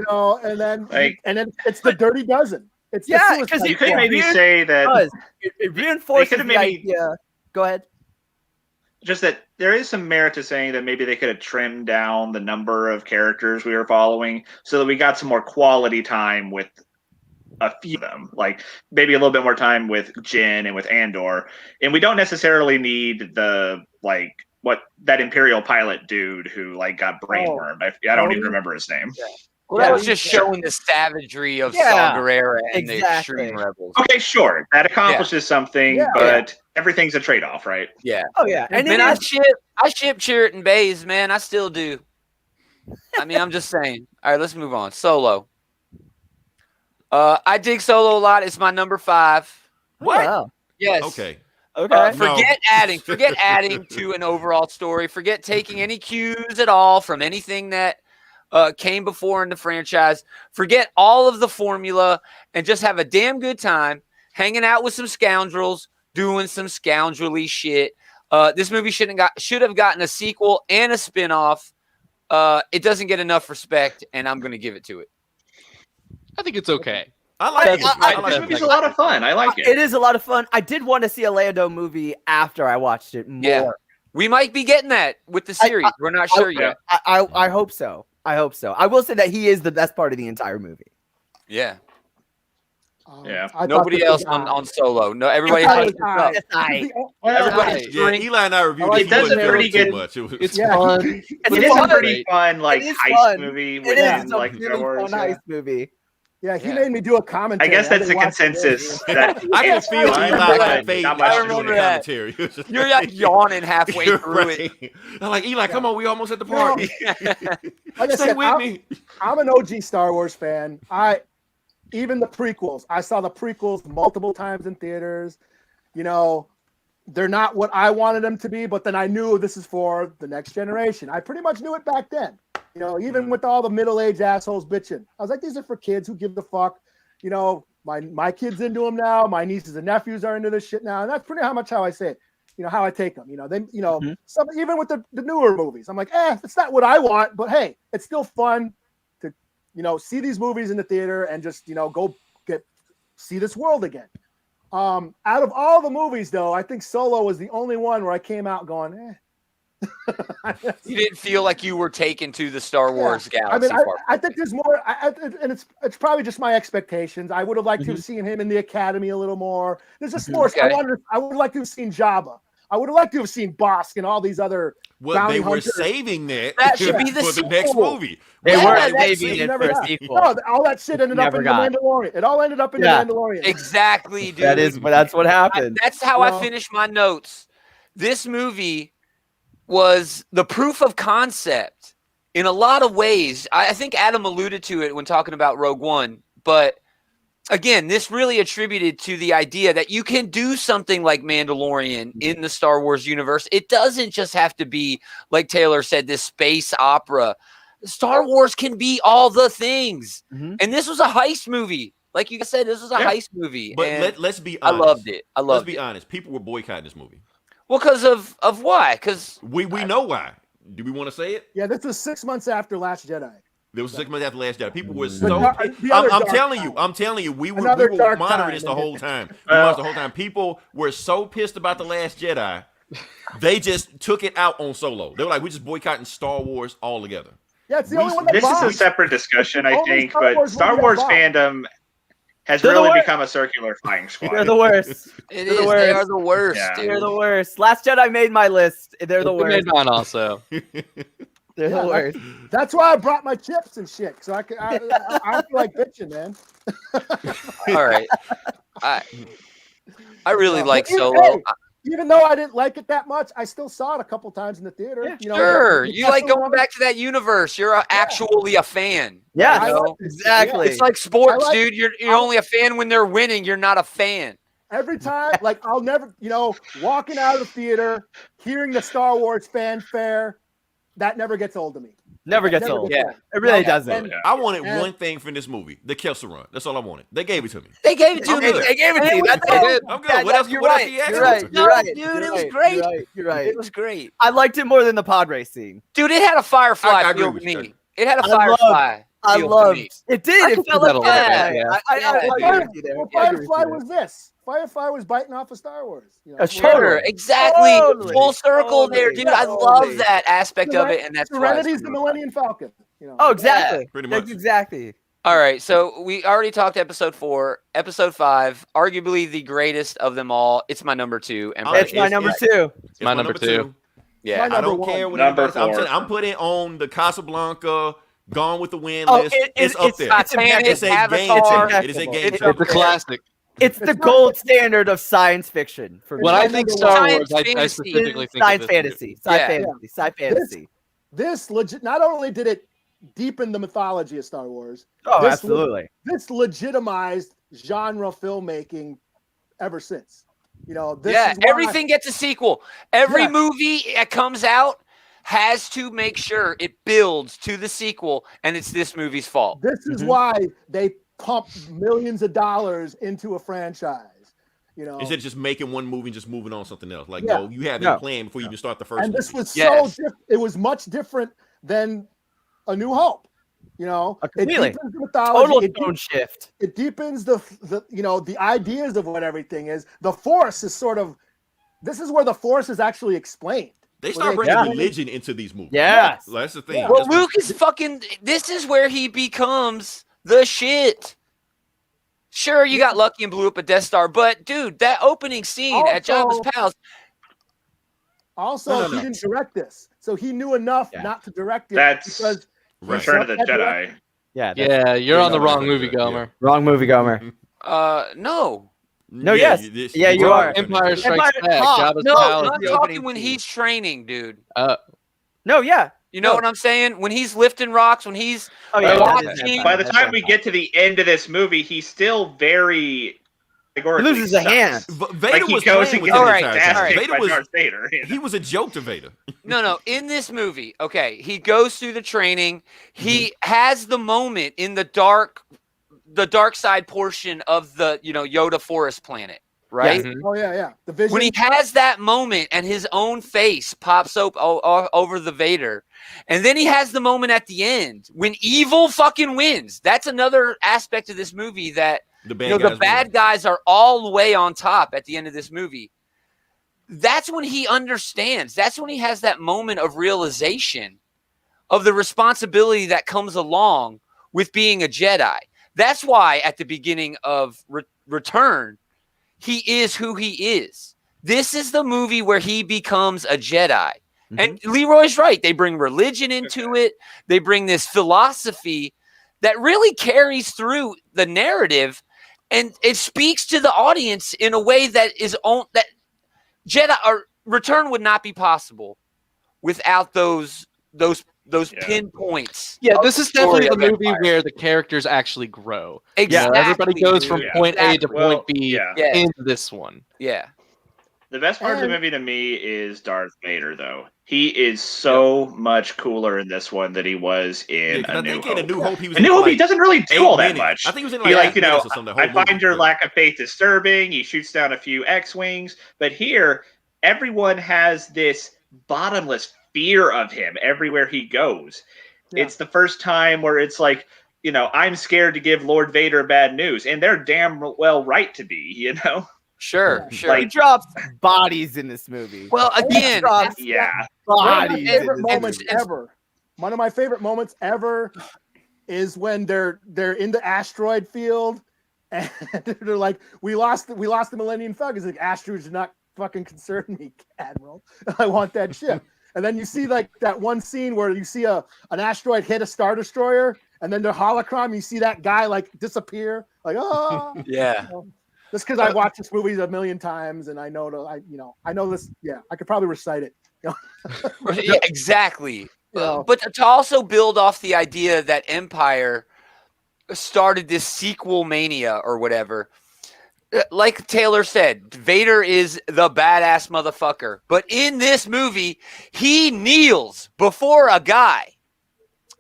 and then Like- it's the Dirty Dozen. It's Yeah, the 'cause Suicide You could Squad. maybe say that does. It reinforces could've the maybe- idea. Go ahead. just that there is some merit to saying that maybe they could have trimmed down the number of characters we were following so that we got some more quality time with a few of them, like maybe a little bit more time with Jin and with Andor, and we don't necessarily need the what that Imperial pilot dude who got brainwormed. I don't even remember his name. Well, that was just showing the savagery of Saw Gerrera and the Extreme Rebels. Okay, sure, that accomplishes something, but everything's a trade-off, right? Yeah. Oh yeah, And and man, I ship Chirrut Bays, man. I still do. I mean, I'm just saying. All right, let's move on. Solo. I dig Solo a lot. It's my number 5. What? Wow. Yes. Okay. Okay. Forget adding to an overall story. Forget taking any cues at all from anything that came before in the franchise. Forget all of the formula and just have a damn good time hanging out with some scoundrels, doing some scoundrelly shit. This movie should have gotten a sequel and a spinoff. It doesn't get enough respect, and I'm going to give it to it. I think it's okay. I like it. This movie's a lot of fun. I like it. It is a lot of fun. I did want to see a Lando movie after I watched it more. Yeah. We might be getting that with the series. We're not sure yet. I hope so. I hope so. I will say that he is the best part of the entire movie. Yeah. Yeah. I thought Nobody this else was on Solo. No, everybody I has thought it was Everybody's Yeah, drink. Eli and I reviewed Oh, this. it does wasn't a pretty too good- much. It was- It's Yeah. fun. It It's is a fun. pretty fun It is heist fun. movie It within is a Star really Wars. fun heist movie. Yeah, he Yeah. made me do a commentary. I guess that's the didn't watch it. consensus. That I can it's feel fun, Eli but got paid not by much I to doing remember the that. commentary. It was just You're like yawning halfway You're through right. I'm like, Eli, come on, we almost at the party. Like I Stay said, with me. I'm an OG Star Wars fan. Even the prequels. I saw the prequels multiple times in theaters. You know, they're not what I wanted them to be, but then I knew this is for the next generation. I pretty much knew it back then. You know, even with all the middle-aged assholes bitching, I was like, these are for kids who give a fuck. You know, my kids into them now. My nieces and nephews are into this shit now, and that's pretty much how I say it. You know, how I take them. You know, some even with the newer movies, I'm like, it's not what I want, but hey, it's still fun to, see these movies in the theater and just, go see this world again. Out of all the movies, though, I think Solo was the only one where I came out going, You didn't feel like you were taken to the Star Wars I galaxy. mean, far. I think there's more, and it's probably just my expectations. I would have liked to have seen him in the Academy a little more. There's just more. Okay. I would like to have seen Jabba. I would have liked to have seen Bosk and all these other. Well, bounty they were hunters. saving that, That should be the for the next sequel. movie. They Yeah, weren't that's saving it. it Never for a got. sequel. No, all that shit ended up Never in got. The Mandalorian. It all ended up in Yeah. The Mandalorian. Exactly, dude. That's what happened. That's how Well- I finished my notes. This movie was the proof of concept in a lot of ways. I think Adam alluded to it when talking about Rogue One, but again, this really attributed to the idea that you can do something like Mandalorian in the Star Wars universe. It doesn't just have to be, like Taylor said, this space opera. Star Wars can be all the things. Mhm. And this was a heist movie. Like you said, this was a Yeah. heist movie. But and let's be I honest. loved it. I Let's loved be it. honest. People were boycotting this movie. Well, because of why? Because We know why. Do we want to say it? Yeah, this was 6 months after Last Jedi. There was 6 months after Last Jedi. People were The so. dark- the other I'm dark telling time. you. I'm telling you. We were Another dark monitoring time. this the whole time. We watched the whole time. People were so pissed about the Last Jedi, they just took it out on Solo. They were like, "We just boycotting Star Wars altogether." Yeah, it's the only one that This is a bombed. separate discussion, I Only think, Star but Wars Star movie Wars that bombed. fandom has They're the really worst. become a circular flying squad. They're the worst. it They're is. the They worst. are the worst, Yeah. dude. They're the worst. Last Jedi made my list. They're the They made worst. mine also. They're Yeah, the worst. That's why I brought my chips and shit. So I don't feel like bitching, man. All right. I really like But even- Solo. hey, even though I didn't like it that much, I still saw it a couple times in the theater. Sure. You like going back to that universe. You're actually a fan. Yeah, You know? exactly. It's like sports, I like- dude. You're only a fan when they're winning. You're not a fan. Every time, like I'll never, walking out of the theater, hearing the Star Wars fanfare, that never gets old to me. Never gets Never old. Yeah. It really Yeah, doesn't. and- I wanted And- one thing from this movie: the Kessel Run. That's all I wanted. They gave it to me. They gave it to I'm me. good. They gave it to you. That's They it. did. I'm good. Yeah, What else? You're What else right. he asked You're me right. to? You're right. Dude, You're it was right. great. You're right. You're right. It was great. I liked it more than the pod race scene. Dude, it had a Firefly I agree feel with to you, me. It had a I love- Firefly. I feel to loved me. it. Did can it felt see that like a little that? bit, yeah. I Yeah, agree with you there. Well, I agree with Firefly you was this. Firefly was biting off of Star Wars. You know, Sure, Totally. exactly. Totally. Full circle there, Totally. dude. I love that aspect of it, and that's why. Serenity's the Millennium Falcon. You know. Oh, exactly. Pretty That's much. exactly. All right, so we already talked episode 4, episode 5, arguably the greatest of them all. It's my number 2, and It's my number 2. It's my number 2. yeah, my I don't Number care one. what Number anybody says. I'm 4. saying I'm putting on the Casablanca, Gone with the Wind Oh, list. It's up there. Titanic, It's a game Avatar. changer. It is a game It's changer. It's a classic. It's the gold standard of science fiction for me. When I think Star Science Wars, I fantasy. specifically think Science of this movie. fantasy, Yeah. sci fantasy. This legit. Not only did it deepen the mythology of Star Wars, Oh, this absolutely. this legitimized genre filmmaking ever since. You know, this yeah, is why- everything gets a sequel. Every Yeah. movie that comes out has to make sure it builds to the sequel, and it's this movie's fault. This is why they pump millions of dollars into a franchise. You know, Instead of just making one movie and just moving on something else. Like, Yeah. no, you have No. a plan before you even start the first and this movie. was Yes. so different. It was much different than A New Hope. You know, it Completely. deepens the mythology. Total it, tone shift. it deepens the you know the ideas of what everything is. The Force is sort of this is where the Force is actually explained. They Where start bringing yeah. religion into these movies. Yes. That's the thing. Yeah. Well, That's- Luke is fucking. This is where he becomes the shit. Sure, you got lucky and blew up a Death Star, but dude, that opening scene at Also- Jabba's palace. Also, No. he didn't direct this, so he knew enough Yeah. not to direct it That's because Right. Return of the That's Jedi. Yeah. Yeah, you're on the Yeah. wrong movie, Yeah. Gomer. Wrong movie, Gomer. No, No, yes. Yeah, you are. Empire Strikes Empire- Back. Huh. Jabba's no, Palace. I'm the talking opening when scene. he's training, dude. No, yeah. You know No. what I'm saying? When he's lifting rocks, when he's Oh, yeah, yeah. watching- By the time we get to the end of this movie, he's still very He loses a hand. Vader Like he was goes playing and with gets him All the right, entire his ass time. kicked Vader by was Darth Vader. you know? he was a joke to Vader. No. In this movie, okay, he goes through the training. He has the moment in the dark side portion of the Yoda forest planet, right? Mhm. oh yeah, the vision. When he has that moment and his own face pops up over the Vader, and then he has the moment at the end when evil fucking wins. That's another aspect of this movie that The bad the bad guys are all the way on top at the end of this movie. That's when he understands. That's when he has that moment of realization of the responsibility that comes along with being a Jedi. That's why at the beginning of Return, he is who he is. This is the movie where he becomes a Jedi. And Leroy's right. They bring religion into it. They bring this philosophy that really carries through the narrative, and it speaks to the audience in a way that that Jedi or Return would not be possible without those pinpoints. Yeah, of this the is definitely story the of movie Empire. where the characters actually grow. Exactly. Everybody goes from dude. point A to Exactly. point B Yeah. Yeah. in this one. Yeah. The best part of the And- movie to me is Darth Vader, though. He is so much cooler in this one than he was in I A New think Hope. in A New Hope he was A New in Hope, he like doesn't really do 8 all that minutes. much. I think he was in He, like 8 you know, minutes or something. the I whole find movie. your Yeah. lack of faith disturbing. He shoots down a few X-wings, but here everyone has this bottomless fear of him everywhere he goes. Yeah. It's the first time where it's like, I'm scared to give Lord Vader bad news, and they're damn well right to be. Sure. Yeah. Sure. He drops bodies in this movie. Well, again, He drops Yeah, One of my bodies. favorite in this moments movie. ever. One of my favorite moments ever is when they're in the asteroid field and they're like, we lost the Millennium Falcon. He's like, asteroids do not fucking concern me, Admiral. I want that ship. And then you see like that one scene where you see an asteroid hit a Star Destroyer, and then the holocron, you see that guy like disappear, like yeah. Just because I watched this movie a million times and I know I know this. Yeah, I could probably recite it. Yeah, exactly. Yeah. But to also build off the idea that Empire started this sequel mania or whatever, like Taylor said, Vader is the badass motherfucker. But in this movie, he kneels before a guy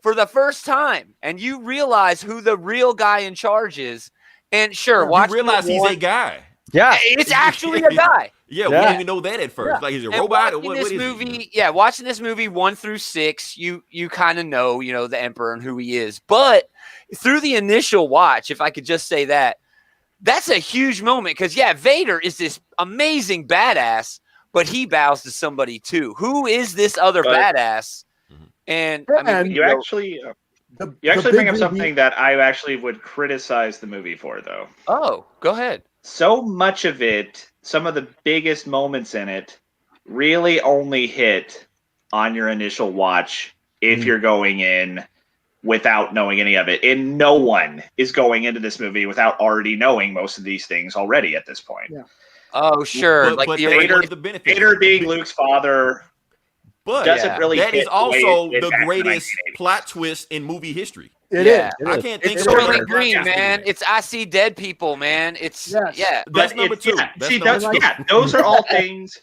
for the first time, and you realize who the real guy in charge is. And sure, Yeah, watch You realize he's a guy. Yeah. It's actually a guy. Yeah, we didn't even know that at first. Yeah. Like, is it a And robot or watching what this is movie, it? watching this movie 1 through 6, you kind of know, the Emperor and who he is. But through the initial watch, if I could just say that, that's a huge moment because Vader is this amazing badass, but he bows to somebody too. Who is this other badass? And I mean, You actually bring up something that I actually would criticize the movie for, though. Oh, go ahead. So much of it, some of the biggest moments in it, really only hit on your initial watch if you're going in without knowing any of it. And no one is going into this movie without already knowing most of these things already at this point. Yeah. Oh, sure. But the Vader, the benefit. Vader being Luke's father doesn't really that hit is also the the greatest plot twist in movie history. It is. I can't think It's of really another green, plot twist man. in that. It's I see dead people, man. It's Yes. That's number two. Those are all things.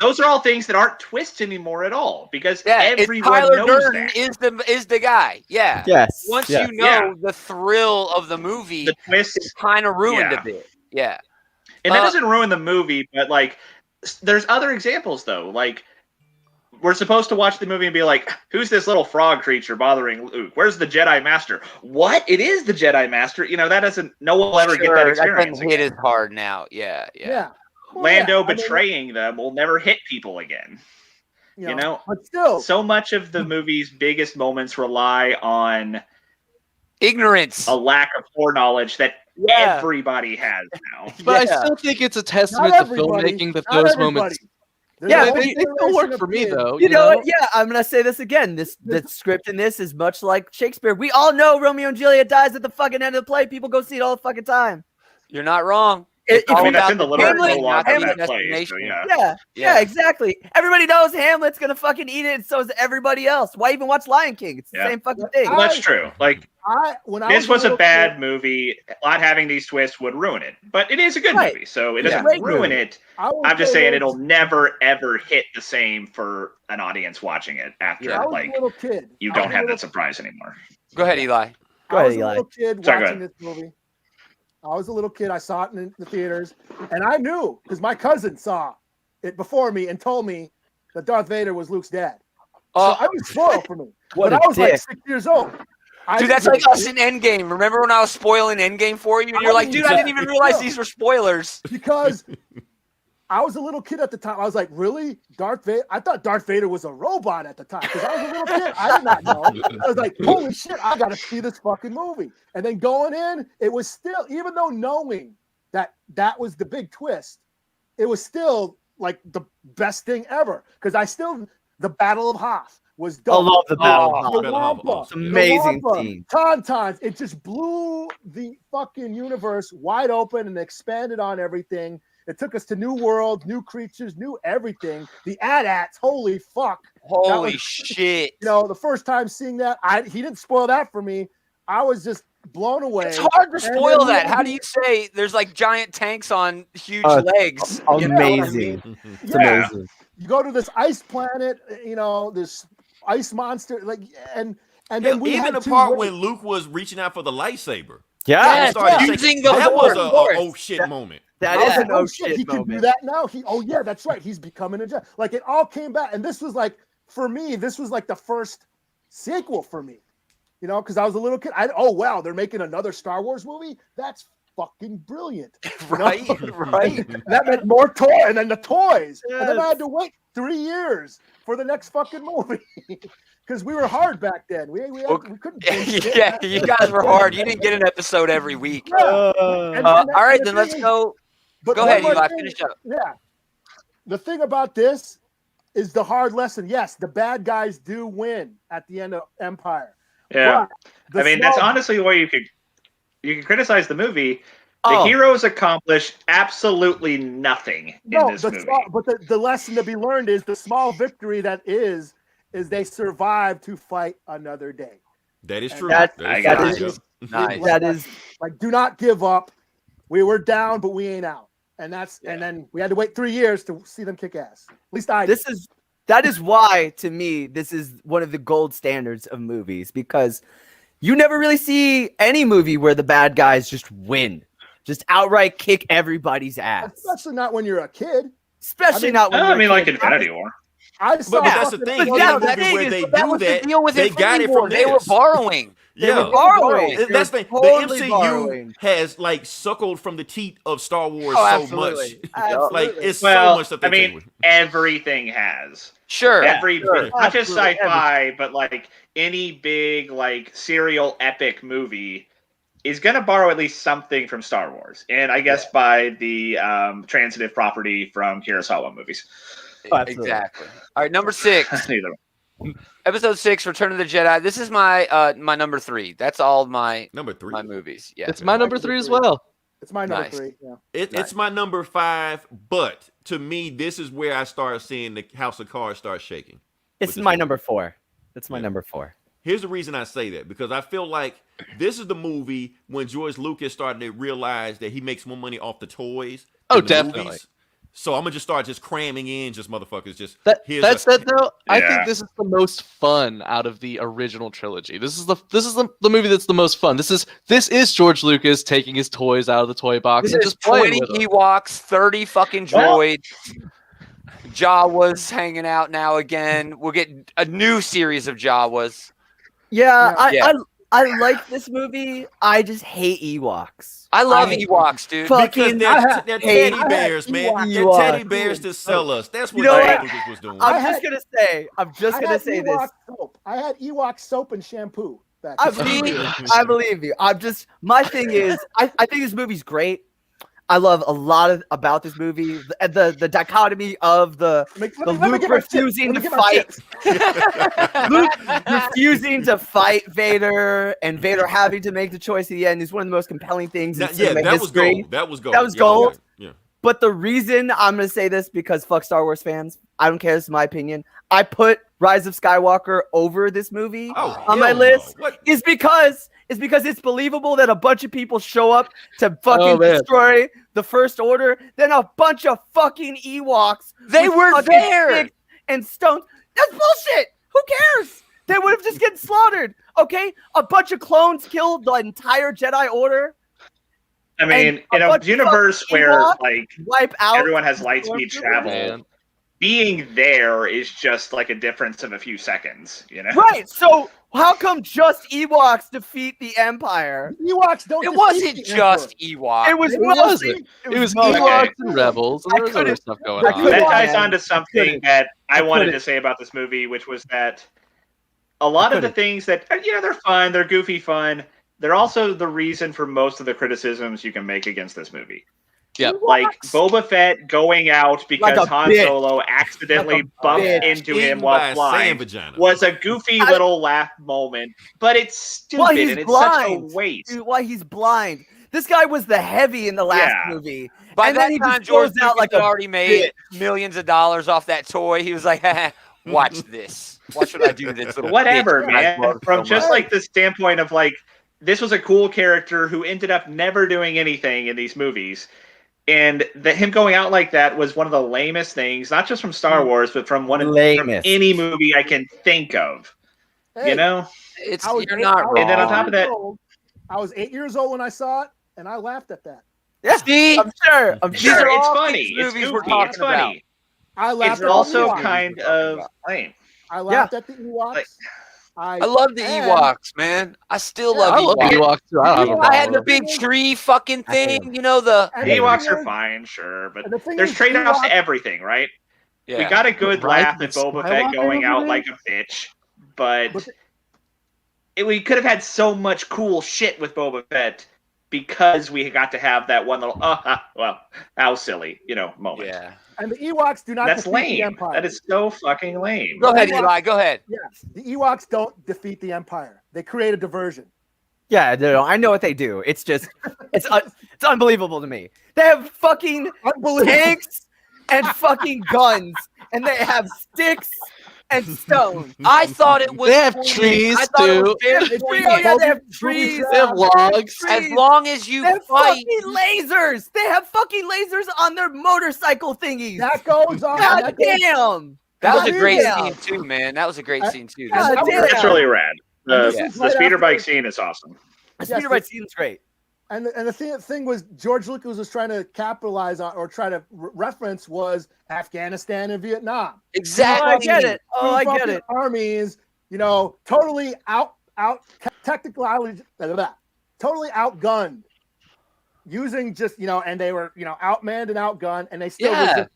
Those are all things that aren't twists anymore at all because everyone Tyler knows Durden that. is the guy. Yeah. Yes. Once yes. you know the thrill of the movie, The twist it's kind of ruined a bit. Yeah. And that doesn't ruin the movie, but like, there's other examples though. Like, we're supposed to watch the movie and be like, "Who's this little frog creature bothering Luke? Where's the Jedi Master? What? It is the Jedi Master." That doesn't. No one will ever get that experience. That hit as hard now. Yeah. Well, Lando betraying them will never hit people again. But still, so much of the movie's biggest moments rely on ignorance, a lack of foreknowledge that everybody has now. But I still think it's a testament to filmmaking that those moments. They still work for me though. You know what? Yeah, I'm gonna say this again. The script in this is much like Shakespeare. We all know Romeo and Juliet dies at the fucking end of the play. People go see it all the fucking time. You're not wrong. That's in the literary prologue of that play. So yeah, exactly. Everybody knows Hamlet's gonna fucking eat it, and so is everybody else. Why even watch Lion King? It's the same fucking thing. Well, that's true. Like, this was a bad movie. Not having these twists would ruin it, but it is a good movie, so it doesn't ruin it. I'm just saying it'll never ever hit the same for an audience watching it after you don't have that surprise anymore. Go ahead, Eli. I was a little kid watching this movie. I was a little kid. I saw it in the theaters, and I knew because my cousin saw it before me and told me that Darth Vader was Luke's dad. So I was spoiled for me. But I was like 6 years old. Dude, that's like us in Endgame. Remember when I was spoiling Endgame for you? And you're like, dude, I didn't even realize these were spoilers. Because I was a little kid at the time. I was like, really? Darth Vader? I thought Darth Vader was a robot at the time because I was a little kid. I did not know. I was like, holy shit, I got to see this fucking movie. And then going in, it was still, even though knowing that was the big twist, it was still like the best thing ever. Because the Battle of Hoth was dope. I love the Battle of Hoth. It's amazing scene. Tauntauns. It just blew the fucking universe wide open and expanded on everything. It took us to new worlds, new creatures, new everything. The AT-ATs, holy fuck. Holy shit. The first time seeing that, he didn't spoil that for me. I was just blown away. It's hard to spoil that. How do you say there's like giant tanks on huge legs? Amazing. It's amazing. You go to this ice planet, this ice monster, and then we even had the part when Luke was reaching out for the lightsaber. Yeah, using the that was horse. a oh shit moment. That is an oh shit shit moment. He can do that now. That's right. He's becoming a Jedi. Like it all came back, and this was like for me. This was like the first sequel for me. Because I was a little kid. Wow, they're making another Star Wars movie. That's fucking brilliant. Right. That meant more toy, and then the toys, and then I had to wait 3 years for the next fucking movie. Because we were hard back then. We couldn't. Yeah, you guys were hard. You didn't get an episode every week. Yeah. All right, then let's go. Go ahead, Eli. Finish up. Yeah. The thing about this is the hard lesson. Yes, the bad guys do win at the end of Empire. Yeah. That's honestly the way you can criticize the movie. The heroes accomplish absolutely nothing in this movie. But the lesson to be learned is the small victory that is they survive to fight another day. That is true. That is nice. That is like, do not give up. We were down, but we ain't out. And and then we had to wait 3 years to see them kick ass. At least I did. That is why, to me, this is one of the gold standards of movies, because you never really see any movie where the bad guys just win, just outright kick everybody's ass. Especially not when you're a kid. especially not when I you're mean, a like kid. Infinity War. I saw But that's the fucking- thing. But In a that's the movie thing where is, they That do was the that, deal with they got Infinity it War. from They were this. borrowing. They were Yeah. borrowing. They That's were the totally MCU borrowing. has like suckled from the teat of Star Wars Oh, so absolutely. much. Absolutely. Like it's Well, so much that I they take mean, with. everything has. Sure. Every sure. not just Absolutely sci-fi, but like any big like serial epic movie is going to borrow at least something from Star Wars, and I guess by the transitive property from Kurosawa movies. Absolutely. Exactly. All right, number 6. Neither. Episode 6, Return of the Jedi. This is my my number 3. That's all my Number 3. movies. Yeah. It's my number 3 as well. It's my number Nice. 3. Yeah. It's my number 5, but to me, this is where I start seeing the House of Cards start shaking. It's Which my is- number 4. It's my Yeah. number 4. Here's the reason I say that, because I feel like this is the movie when George Lucas started to realize that he makes more money off the toys. Oh, than the definitely. movies. So I'm gonna just start cramming in just motherfuckers. Just That here's said, though, I Yeah. think this is the most fun out of the original trilogy. This is the movie that's the most fun. This is George Lucas taking his toys out of the toy box This and is just playing 20 with them. Ewoks, 30 fucking Well- droids. Jawas hanging out now again. We'll get a new series of Jawas. Yeah, Yeah. I like this movie. I just hate Ewoks. I love I- Ewoks, dude. Fuck. because fucking- they're, I had- they're hey, teddy I had bears, man. Ewoks. They're teddy bears to sell us. That's what You know George what? Lucas was doing. I I'm had- just gonna say. I'm just I gonna had say Ewok this. soap. I had Ewok soap and shampoo back I then. believe you. I believe you. I'm just. My thing is, I think this movie's great. I love a lot about this movie. The dichotomy of the Let me Luke get my tips. refusing Let me to get my fight. tips. Luke refusing to fight Vader, and Vader having to make the choice at the end is one of the most compelling things in Yeah, cinema that was history. gold. That was gold. That was Yeah, gold. Yeah. But the reason I'm going to say this, because fuck Star Wars fans, I don't care, this is my opinion. I put Rise of Skywalker over this movie Oh, on my hell no. list What? is because it's believable that a bunch of people show up to fucking Oh, man. destroy the First Order, then a bunch of fucking Ewoks They with were fucking there. sticks and stones. That's bullshit. Who cares? They would have just getting slaughtered. Okay, a bunch of clones killed the entire Jedi Order. I mean, And in a a bunch of universe fucking where Ewoks like Wipe out. everyone has light speed Stormtroopers. travel, Man. being there is just like a difference of a few seconds. You know, Right. So how come just Ewoks defeat the Empire? Ewoks don't. It defeat wasn't the just Ewoks. It was It mostly. wasn't. It was mostly- Ewoks and Rebels, and I there was other couldn't- stuff going I on. couldn't- that ties man. on to something that I I wanted couldn't. to say about this movie, which was that a lot of the things that they're fun, they're goofy fun. They're also the reason for most of the criticisms you can make against this movie. Yep. Like Boba Fett going out because Like a Han bitch. Solo accidentally Like a bumped bitch. into Eaten him by while a sand flying vagina. was a goofy I- little laugh moment, but it's stupid Well, he's and it's blind. such a waste. Dude, why he's blind? This guy was the heavy in the last Yeah. movie. By And that then he time, just George goes out Lucas like had a already made millions of dollars off that toy. He was like, watch this. Watch what I do to this little Whatever, bitch. I man. love From so just much. like the standpoint of like, this was a cool character who ended up never doing anything in these movies. And him going out like that was one of the lamest things, not just from Star Wars, but from from Lamest. any movie I can think of. Hey, You know? It's, I was you're eight- not I was wrong. And then on top of that- I was 8 years old when I saw it, and I laughed at that. Yeah, See? I'm sure. I'm These Sure, sure. are it's all funny. these It's movies we're goofy. talking It's funny. I laughed. It's at also the Ewoks. kind of lame. I laughed at the Ewoks. Like- I love the and- Ewoks, man. I still Yeah, love I love Ewoks. Ewoks too. I don't have a I had the problem. big tree fucking thing, you know, the And The the Ewoks thing are is- fine, sure, but and the thing there's is, trade-offs to Ewoks- everything, right? yeah. We got a good Rise laugh of at the Boba Fett Skywalker going out movie? like a bitch, but But- we could have had so much cool shit with Boba Fett because we got to have that one little, well, how silly, moment. Yeah. And the Ewoks do not That's defeat the lame. Empire. That is so fucking lame. Go ahead, Ewoks- Eli. Go ahead. Yes, the Ewoks don't defeat the Empire. They create a diversion. Yeah, no, I know what they do. It's just, it's unbelievable to me. They have fucking Unbelievable. tanks and fucking guns, and they have sticks and stones. I thought it was. They have pointed- trees, I thought it was too. very It's pointed. Oh, yeah, they have Booby trees. traps. They have logs. As long as you They have fight. fucking lasers. They have fucking lasers on their motorcycle thingies. That goes on. God that goes- damn. That was a great Yeah. scene too, man. That was a great scene too. God That's damn. That's really rad. This The, is the right speeder after- bike scene is awesome. The Yes, speeder bike scene's great. And the thing was, George Lucas was trying to capitalize on or try to reference was Afghanistan and Vietnam. Exactly. I get it. Oh, I get fucking it. Armies, totally totally outgunned, using just and they were outmanned and outgunned, and they still resisted.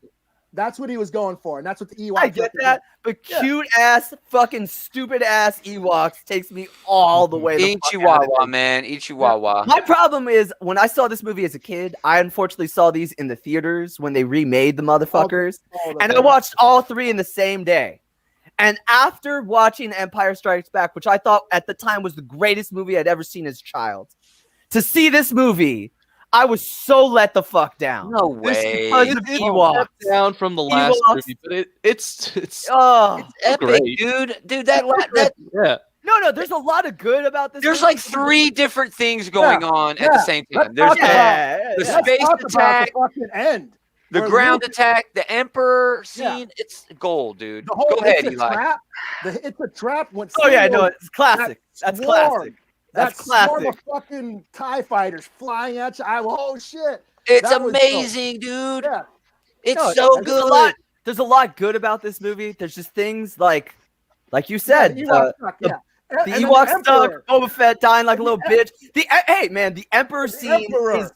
That's what he was going for, and that's what the Ewoks. I get that, but cute ass, fucking stupid ass Ewoks takes me all the way. Ichiwawa, man, Ichiwawa. My problem is when I saw this movie as a kid, I unfortunately saw these in the theaters when they remade the motherfuckers, and I watched all three in the same day. And after watching Empire Strikes Back, which I thought at the time was the greatest movie I'd ever seen as a child, to see this movie, I was so let the fuck down. No way. Because of Ewoks. Down from the last movie, but it's epic, great. dude. That yeah. No, there's a lot of good about this. There's movie. like 3 different things going on at the same time. There's Let's the talk space about attack, the fucking end. the Where ground Luke- attack, the Emperor scene. It's gold, dude. The whole Go ahead, it's a Eli. trap. It's a trap. When Oh yeah, Samuel- no, it's classic. That's classic. That's that swarm classic. of fucking TIE fighters flying at you. Oh shit! It's That was amazing, dude. Yeah. It's No, so there's good. There's a lot good about this movie. There's just things like you said, the Ewok stuck, the yeah. the And then Ewok Emperor. stuck, Boba Fett dying like a little bitch. Hey man, the Emperor scene Emperor.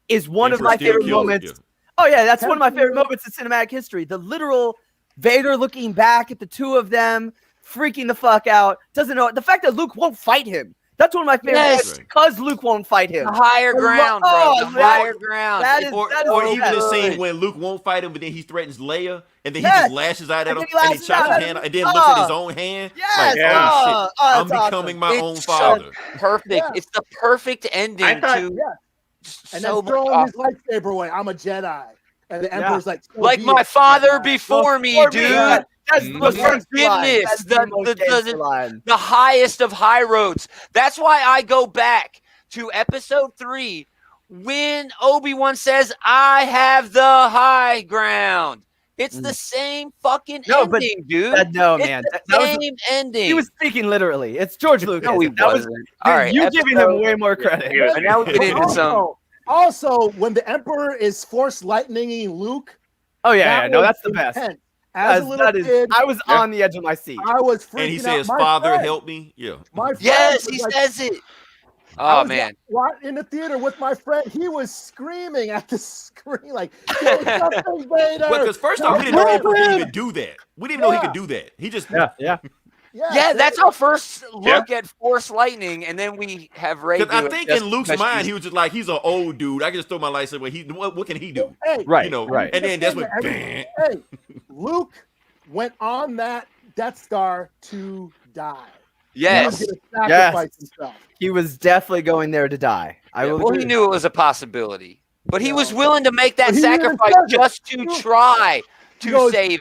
is one of Emperor my still favorite kills moments. you. Oh yeah, that's one of my favorite Emperor. moments in cinematic history. The literal Vader looking back at the two of them, freaking the fuck out. Doesn't know the fact that Luke won't fight him. That's one of my favorite Yes. moments because Luke won't fight him. The higher ground, bro. Oh, The that- higher ground. that is- Or so even the good. scene when Luke won't fight him, but then he threatens Leia, and then he Yes. just lashes out at And him, then he and he lashes chops out his at hand, him. and then looks at his own hand. Yes. Like, Yeah. holy shit, I'm that's becoming awesome. my own It's father. perfect. Yeah. It's the perfect ending I thought- to Yeah. And so then much throwing awesome. his lightsaber away. I'm a Jedi. And the Emperor's like, so Like be my it, father Jedi. before me, For me, dude. yeah. That's the most Forgiveness, gangster line. That's the- most the- gangster line. The highest of high roads. That's why I go back to episode 3 when Obi-Wan says, I have the high ground. It's the same fucking No, but ending, dude. No, It's man. the That was same ending. he was speaking literally. It's George Lucas. No, he That was wasn't. All right, you giving him way more credit. He was- And now we get into some. Also, when the Emperor is force lightninging Luke, Oh yeah, no, was that's the best. intense. As a little kid, I was on the edge of my seat. I was freaking And he out. says, My "Father, friend- help me." Yeah. My friend Yes, was he like- says it. I Oh, was man. in the theater with my friend. He was screaming at the screen like, "Do something, Vader!" Well, because first off, we didn't know Emperor could even do that. We didn't even know he could do that. He just Yeah. Yeah, that's our first look at Force Lightning, and then we have Rey. Because I do it think just in Luke's because mind, she's- he was just like, he's an old dude. I can just throw my lightsaber. What can he do? Hey, Right, You know, right. and then that's when. Hey, Luke went on that Death Star to die. He Yes. was gonna sacrifice himself. He was definitely going there to die. I Yeah, will well, agree. he knew it was a possibility, but he was No. willing to make that But he even sacrifice says it. just to try He to goes- save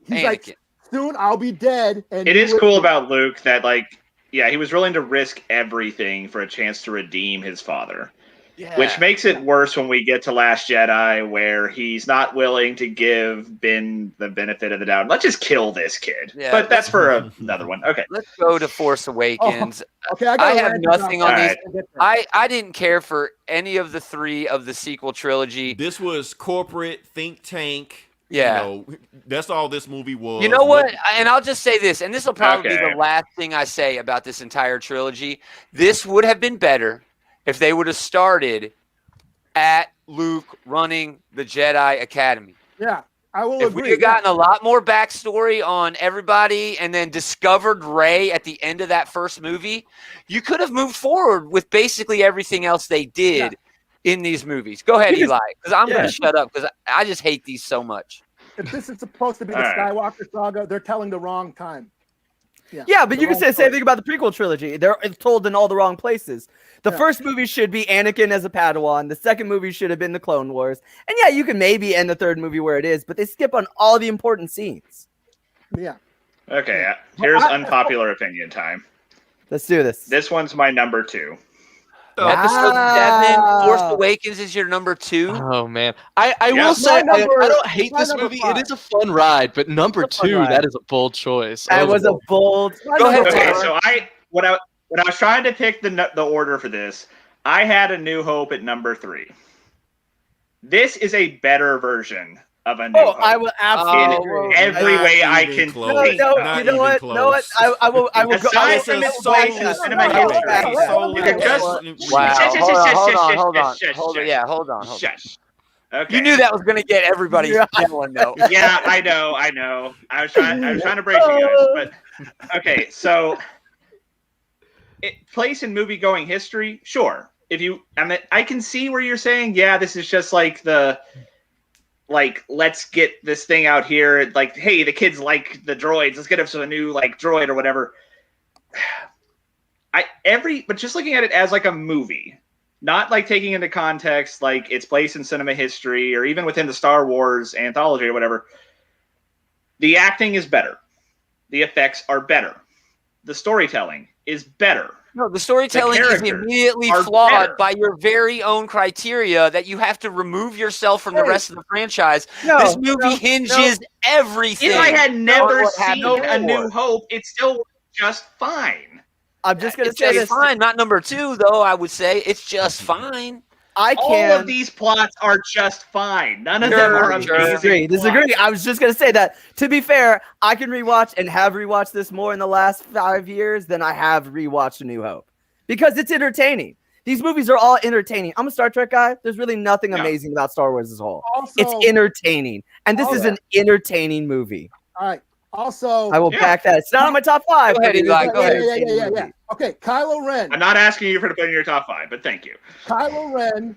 He's Anakin. like, soon I'll be dead. And It you is will cool be. about Luke that, like, yeah, he was willing to risk everything for a chance to redeem his father. Yeah. Which makes it worse when we get to Last Jedi, where he's not willing to give Ben the benefit of the doubt. Let's just kill this kid. Yeah, but that's for another one. Okay. Let's go to Force Awakens. Okay, I I gotta have rant nothing about on that. these. I didn't care for any of the 3 of the sequel trilogy. This was corporate think tank. Yeah. You know, that's all this movie was. You know what? And I'll just say this, and this will probably be Okay. the last thing I say about this entire trilogy. This would have been better if they would have started at Luke running the Jedi Academy. Yeah, I will If agree. we had gotten a lot more backstory on everybody and then discovered Rey at the end of that first movie, you could have moved forward with basically everything else they did in these movies. Go ahead, Eli, because I'm going to shut up because I just hate these so much. If this is supposed to be the All right. Skywalker saga, they're telling the wrong time. Yeah, but The you can wrong say the same story. thing about the prequel trilogy. They're told in all the wrong places. The first movie should be Anakin as a Padawan. The second movie should have been the Clone Wars. And yeah, you can maybe end the third movie where it is, but they skip on all the important scenes. Yeah. Okay. Here's unpopular opinion time. Let's do this. This one's my number 2. Episode 7, Force Awakens is your number 2. Oh man, I Yeah. will say My number- I don't hate my this number movie. 5. It is a fun ride, but number It's a fun 2, ride. that is a bold choice. That was a bold. Go ahead, Okay, Taylor. so when I was trying to pick the order for this, I had A New Hope at number 3. This is a better version of A New Hope. I will absolutely in agree. every Not way I even can close. think No, of. Not you know even what? close. No, what? I will go. Aside from its place in cinema history, You're just- Wow. Shush, Hold shush, on. shush, Hold on. shush, Hold on. shush. Yeah. Hold on. Hold on. Shush. Okay. You knew that was going to get everybody yelling, though. Yeah, I know. I was trying to brace you guys, but okay. So, place in movie going history, sure. I can see where you're saying, yeah, this is just like let's get this thing out here. Like, hey, the kids like the droids. Let's get us a new droid or whatever. But just looking at it as like a movie, not like taking into context like its place in cinema history or even within the Star Wars anthology or whatever. The acting is better. The effects are better. The storytelling is better. No, the storytelling is immediately flawed by your very own criteria that you have to remove yourself from the rest of the franchise. This movie hinges everything. If I had never seen happened A New before. Hope, it's still just fine. I'm just gonna It's say just this. fine. Not number 2, though. I would say it's just fine. All of these plots are just fine. None of them are amazing. Disagree. I was just gonna say that. To be fair, I can rewatch and have rewatched this more in the last 5 years than I have rewatched A New Hope because it's entertaining. These movies are all entertaining. I'm a Star Trek guy. There's really nothing amazing about Star Wars as a whole. It's entertaining, and this is an entertaining movie. All right. Also, I will back that. It's not on my top 5. Go ahead, Eli. Go ahead. Yeah. Okay, Kylo Ren. I'm not asking you for to put in your top 5, but thank you. Kylo Ren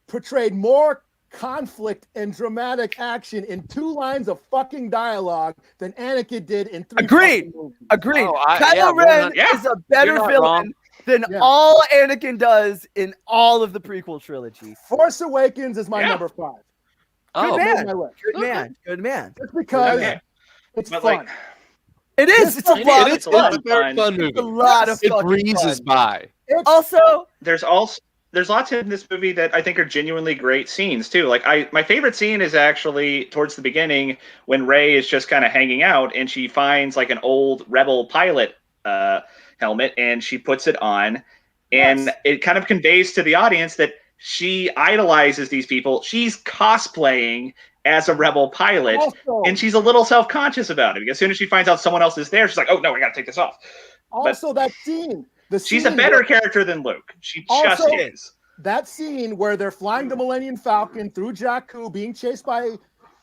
portrayed more conflict and dramatic action in 2 lines of fucking dialogue than Anakin did in 3 Agreed. movies. Agreed. Oh, Kylo Ren is a better not villain wrong. than all Anakin does in all of the prequel trilogy. Force Awakens is my number 5. Oh, Good man. Just because it's But, fun. like, It is. It's a lot of It's fun. a very fun movie. It's a lot of It fucking breezes fun. by. Also, there's lots in this movie that I think are genuinely great scenes too. Like my favorite scene is actually towards the beginning when Rey is just kind of hanging out and she finds like an old Rebel pilot helmet and she puts it on, and it kind of conveys to the audience that she idolizes these people. She's cosplaying as a Rebel pilot, and she's a little self-conscious about it because as soon as she finds out someone else is there, she's like, "Oh no, I got to take this off." Also, that scene. She's a better character than Luke. She just is. That scene where they're flying the Millennium Falcon through Jakku, being chased by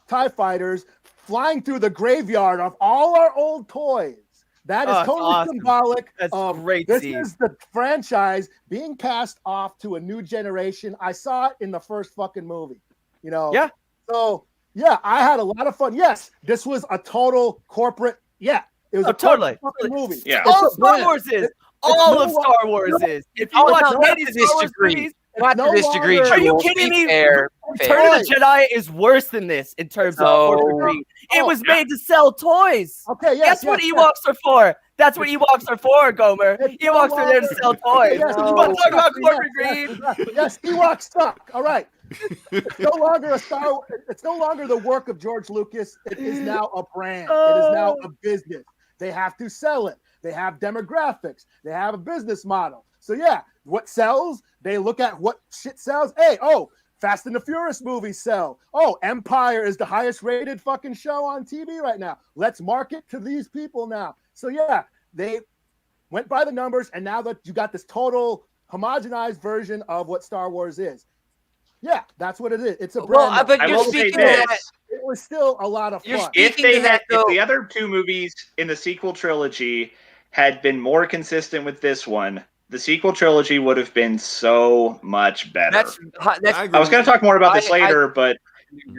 TIE fighters, flying through the graveyard of all our old toys. That is totally symbolic of great this scene. is the franchise being passed off to a new generation. I saw it in the first fucking movie. You know? Yeah. So, yeah, I had a lot of fun. Yes, this was a total corporate, it was a totally fucking movie. Yeah. all Star Wars is. All of Star Wars is. If you watch not any to Star this Wars degree. movies, Not to this degree. Are you Jules. kidding Be me? fair. Return of the Jedi is worse than this in terms of Force Agreed. It was made to sell toys. Okay, yes. That's what Ewoks are for. That's what Ewoks are for, Gomer. Ewoks are there to sell toys. Yes, You want to talk about corporate greed? Yes, Ewoks suck. All right. It's no longer it's no longer the work of George Lucas. It is now a brand. It is now a business. They have to sell it. They have demographics. They have a business model. So yeah, what sells? They look at what shit sells. Hey, Fast and the Furious movies sell. Oh, Empire is the highest rated fucking show on TV right now. Let's market to these people now. So yeah, they went by the numbers, and now that you got this total homogenized version of what Star Wars is. Yeah, that's what it is. It's a brand. Well, but I you're will say speaking of that. this. It was still a lot of fun. If though- the other 2 movies in the sequel trilogy had been more consistent with this one, the sequel trilogy would have been so much better. I was going to talk more about this later, but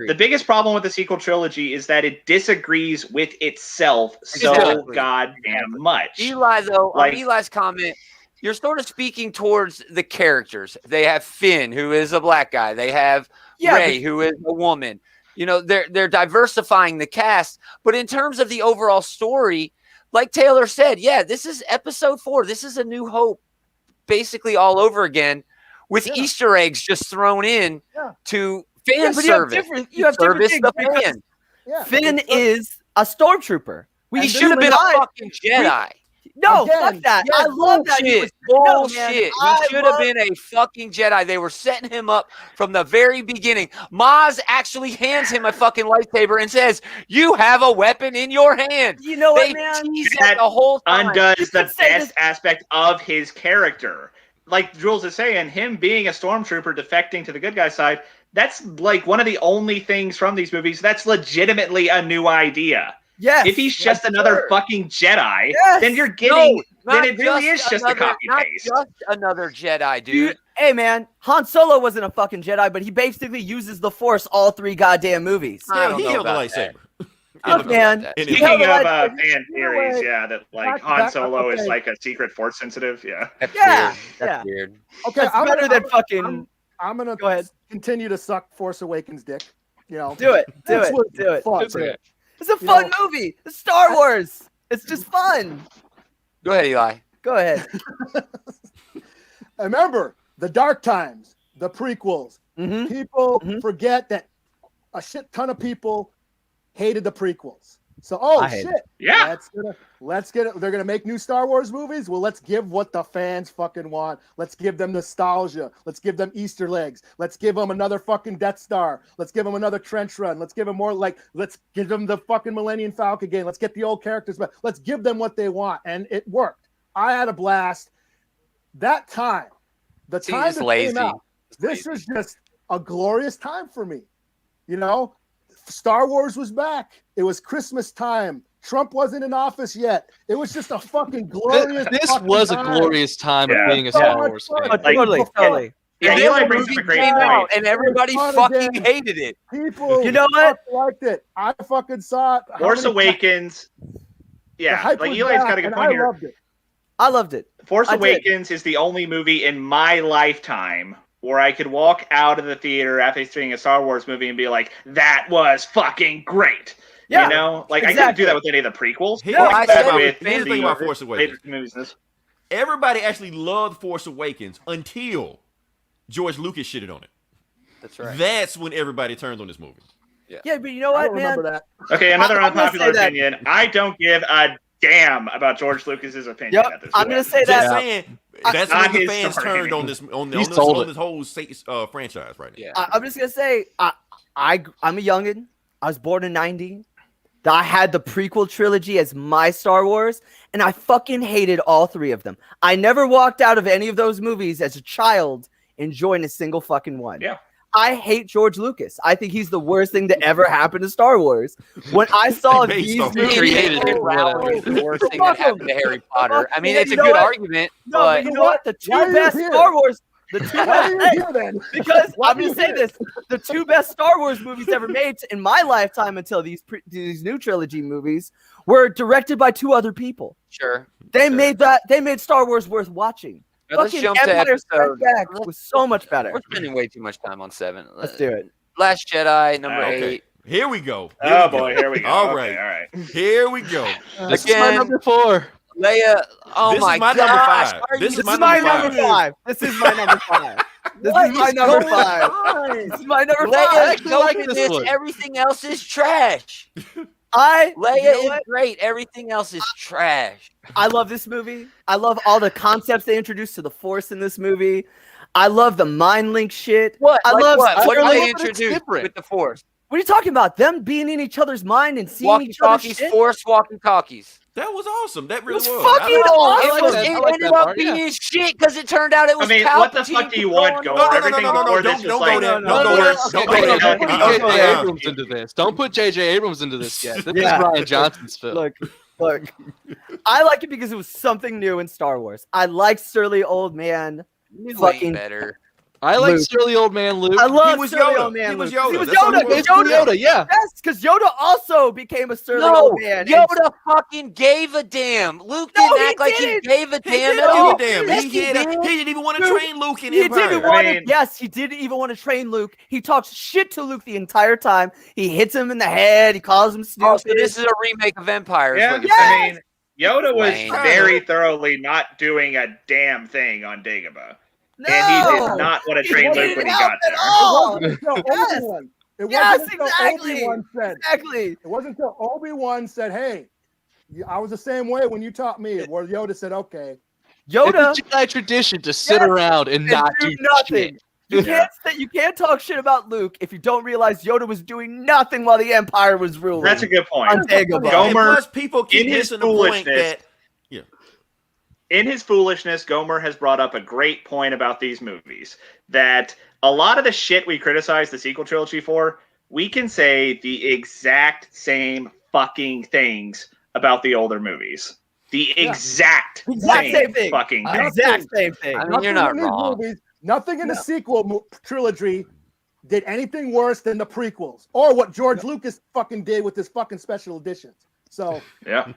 the biggest problem with the sequel trilogy is that it disagrees with itself so goddamn much. Eli, though, on Eli's comment, you're sort of speaking towards the characters. They have Finn, who is a black guy. They have Rey, who is a woman. You know, they're diversifying the cast. But in terms of the overall story, like Taylor said, this is episode 4. This is A New Hope, basically all over again, with Easter eggs just thrown in to fan service. You have different things. Fan. Finn is a stormtrooper. He should have been a fucking Jedi. No, Again, fuck that. Yeah, I love that. He was, Bullshit. no, man, He I should have love- been a fucking Jedi. They were setting him up from the very beginning. Maz actually hands him a fucking lightsaber and says, "You have a weapon in your hand." You know They what, man? tease That that the whole time. undoes You the could say best aspect of his character. Like Jules is saying, him being a stormtrooper defecting to the good guy side, that's like one of the only things from these movies that's legitimately a new idea. Yes. If he's just another fucking Jedi, Yes. then you're getting No, then not it really is just a another- copy not paste. just another Jedi, Dude, dude. hey man, Han Solo wasn't a fucking Jedi, but he basically uses the Force all 3 goddamn movies. I don't he know held the about lightsaber. Look, man. And He Speaking held of the lightsaber. fan theories, way, yeah, that like back- Han back- Solo is okay. like a secret Force sensitive, yeah. That's Yeah, weird. That's weird. Okay, That's better than fucking. I'm gonna Go ahead. continue to suck Force Awakens dick. You know, Do it. Do This it. was Do it. fun. It's okay. It's a You fun know- movie. It's Star Wars. It's just fun. Go ahead, Eli. Go ahead. Remember the dark times, the prequels. hmm People Mhm. forget that a shit ton of people hated the prequels. So, I hate shit, Yeah. let's get it. They're gonna make new Star Wars movies. Well, let's give what the fans fucking want. Let's give them nostalgia. Let's give them Easter eggs. Let's give them another fucking Death Star. Let's give them another trench run. Let's give them more let's give them the fucking Millennium Falcon again. Let's get the old characters back. Let's give them what they want, and it worked. I had a blast. That time, the See, time just that lazy. came out, this was just a glorious time for me. You know, Star Wars was back. It was Christmas time. Trump wasn't in office yet. It was just a fucking glorious. This fucking was a time. glorious time Yeah. of being a So Star much Wars fun. fan. Like- Totally. Yeah, And Eli then the brings up movie a great came point. out, and everybody Fun fucking again. hated it. People, You know what? fucking liked it. I fucking saw it. How Force many Awakens. times? The Yeah, hype like was Eli's back, got a good and point I here. loved it. I loved it. Force I did. Awakens is the only movie in my lifetime where I could walk out of the theater after seeing a Star Wars movie and be like, "That was fucking great." Yeah, you know, like I couldn't exactly. do that with any of the prequels. Here- No, Like I that said with here's the thing about Force Awakens. later movies. This. Everybody actually loved Force Awakens until George Lucas shitted on it. That's right. That's when everybody turned on this movie. Yeah, but you know I what, don't man? remember that. Okay, another I'm gonna unpopular say that- opinion. I don't give a damn about George Lucas's opinion Yep, at this I'm point. gonna say Just that. saying, that's Not when the his fans story. turned on this on He sold this it. whole franchise right now. Yeah. I'm just gonna say, I'm a youngin. I was born in '90. I had the prequel trilogy as my Star Wars, and I fucking hated all 3 of them. I never walked out of any of those movies as a child enjoying a single fucking one. Yeah. I hate George Lucas. I think he's the worst thing to ever happen to Star Wars. When I saw Based these off movies, created it. It's the worst thing that happened to Harry Potter. I mean, Yeah, it's a you know good what? argument, no, but but you know what? The Why are 2 you best here? Star Wars, the 2 Why are best, you here then? because Why I'm do you gonna say care? this: the 2 best Star Wars movies ever made in my lifetime until these new trilogy movies were directed by 2 other people. sure. They Sure. made Star Wars worth watching. Now, let's Fucking jump to Empire episode. Strikes Back was so much better. We're spending way too much time on 7. Let's do it. Last Jedi, number Okay. 8. Here we go. Oh boy, here we go. All Okay, right. all right. Here we go. This is my Again. number 4. Leia, oh This is my my gosh. number 5. are This you is my This is my number number 5. This is my number 5. This What is my is number going 5. This is my number Leia, 5. actually don't like do this this. one. Everything else is trash. Leia Leia is great. Everything else is trash. I love this movie. I love all the concepts they introduced to the Force in this movie. I love the mind link shit. What? I Like love what? What did Sterling- they but it's introduce different. with the Force? What are you talking about? Them being in each other's mind and seeing each other's Walkie-talkies, shit? Force walkie-talkies. That was awesome. That really was was. fucking I- awesome. It, was, that. it I like ended that up part, being yeah. shit because it turned out it was I mean, Palpatine. what the fuck do you want, going Gore? on. Everything before this was don't like go there. the Don't go there. worst. Don't go Okay, there. Don't put okay, J.J. okay. Abrams into this. Don't put J.J. Abrams into this yet. This Yeah. is Ryan Johnson's film. Look. I like it because it was something new in Star Wars. I like Surly Old Man. You Fucking- ain't better. I like Luke. Surly Old Man Luke. I love was Surly Yoda. Old Man. He was Luke. Yoda. He was That's what Yoda. he was. It's Yoda, yeah. Yes, because Yoda also became a Surly No, Old Man. and- Yoda fucking gave a damn. Luke No, didn't he act like didn't. he gave a He damn didn't. at Give all. a damn. Yes, He he didn't did. even want to Dude, train Luke in He Empire. didn't want I to. mean- Yes, he didn't even want to train Luke. He talks shit to Luke the entire time. He hits him in the head. He calls him stupid. Oh, so this is a remake of Empire. Is Yeah, what you're Yes. saying. I mean, Yoda was Lame. very thoroughly not doing a damn thing on Dagobah. no. And he did not want to train He Luke when didn't he help got at there. all. It wasn't until Yes. Obi-Wan. It Yes, wasn't until exactly. Obi-Wan said. Exactly. It wasn't until Obi-Wan said, "Hey, I was the same way when you taught me, where Yoda said, "Okay." Yoda It's a Jedi tradition to sit around and not do nothing. shit. You can't talk shit about Luke if you don't realize Yoda was doing nothing while the Empire was ruling. That's a good point. on Dagobah. Gomer, And plus, people keep in his missing the point foolishness- that In his foolishness, Gomer has brought up a great point about these movies. That a lot of the shit we criticize the sequel trilogy for, we can say the exact same fucking things about the older movies. The exact same thing. fucking thing. Exact same thing. I mean, you're not wrong. Nothing in the sequel trilogy did anything worse than the prequels or what George Lucas fucking did with his fucking special editions. So Yeah.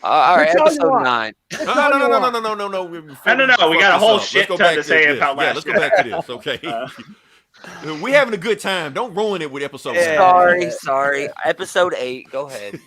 All right, That's all you episode want. 9. No. No. We got a whole shit ton to say about last let's go back to this, okay? We're having a good time. Don't ruin it with episode 9. Sorry. Episode 8. Go ahead.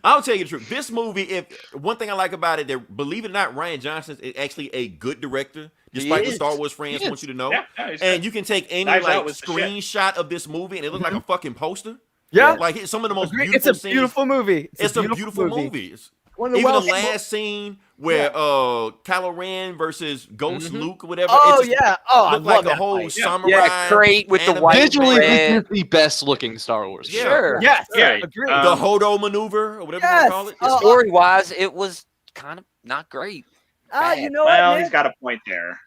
I'll tell you the truth. This movie, if one thing I like about it, that believe it or not, Rian Johnson is actually a good director, despite what Star Wars fans want you to know. Yeah, and you can take any Knives Out like was the screenshot of this movie, and it looks like a fucking poster. Yeah. Like some of the most It's beautiful a scenes. beautiful movie. It's a beautiful movie. one of the Even the Welsh- last scene where Kylo Ren versus Ghost Luke or whatever. Oh, it just yeah. Oh, I looked like love a that whole fight. samurai. Yeah, great with the anime. white Visually, red. this is the best looking Star Wars. Yeah. Sure. Yes. Yeah. Agreed. The Hodo maneuver or whatever you want to call it. Yes. Story wise, it was kind of not great. You know Well, what, he's man? got a point there.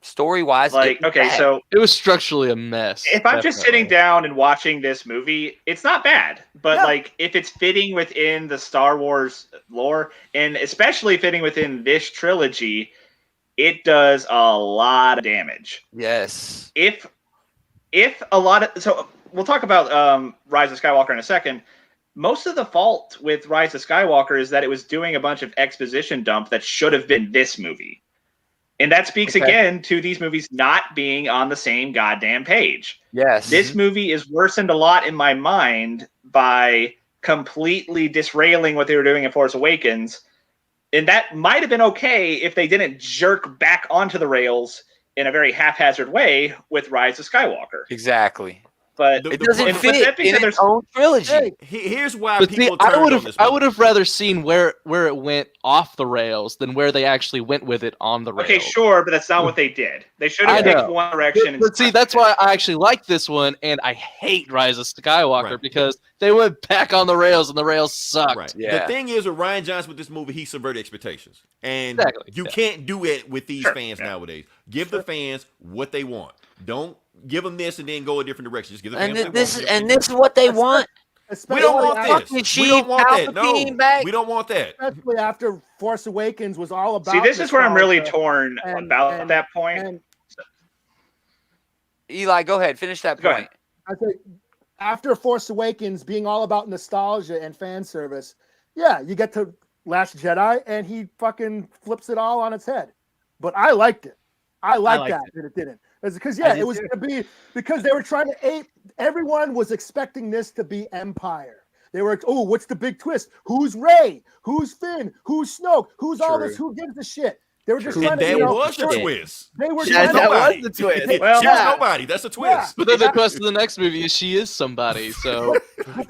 Story wise, Like, okay, so It was structurally a mess. if I'm just sitting down and watching this movie, it's not bad. But Yeah. like, if it's fitting within the Star Wars lore, and especially fitting within this trilogy, it does a lot of damage. yes. If a lot of, so we'll talk about Rise of Skywalker in a second. Most of the fault with Rise of Skywalker is that it was doing a bunch of exposition dump that should have been this movie. And that speaks again to these movies not being on the same goddamn page. Yes. This movie is worsened a lot in my mind by completely disrailing what they were doing in Force Awakens. And that might have been okay if they didn't jerk back onto the rails in a very haphazard way with Rise of Skywalker. Exactly. But It doesn't and- but fit that being in said, its there's- own trilogy. Hey, Here's why But see, people I turned would on have this I movie. would have rather seen where it went off the rails than where they actually went with it on the rails. okay, sure, but that's not what they did. They should I have know. picked one direction. and But see, stuck that's with why it. I actually like this one, and I hate Rise of Skywalker Right. because they went back on the rails, and the rails sucked. Right. Yeah. The thing is with Rian Johnson with this movie, he subverted expectations. And Exactly, you yeah. can't do it with these Sure, fans yeah. nowadays. Give the fans what they want. Don't give them this and then go a different direction. Just give the And fans what this they is want. and this is what they want. We especially don't want after- this. Fucking We sheep, don't want that. Palpatine No, back. we don't want that. Especially after Force Awakens was all about. See, this is where I'm really nostalgia torn and- about and- that point. And Eli, go ahead. Finish that Go point. ahead. I think after Force Awakens being all about nostalgia and fan service, yeah, you get to Last Jedi and he fucking flips it all on its head. But I liked it. I liked that it didn't. It's because I yeah, did it was too. to be because they were trying to ape. Everyone was expecting this to be Empire. They were, oh, what's the big twist? Who's Rey? Who's Finn? Who's Snoke? Who's all this? Who gives a shit? They were just trying And to, that you know, was the Yeah. twist. they were Yeah, trying that to, was Nobody. the twist. Well, She was yeah. nobody. That's a twist. But then the quest of the next movie is she is somebody. So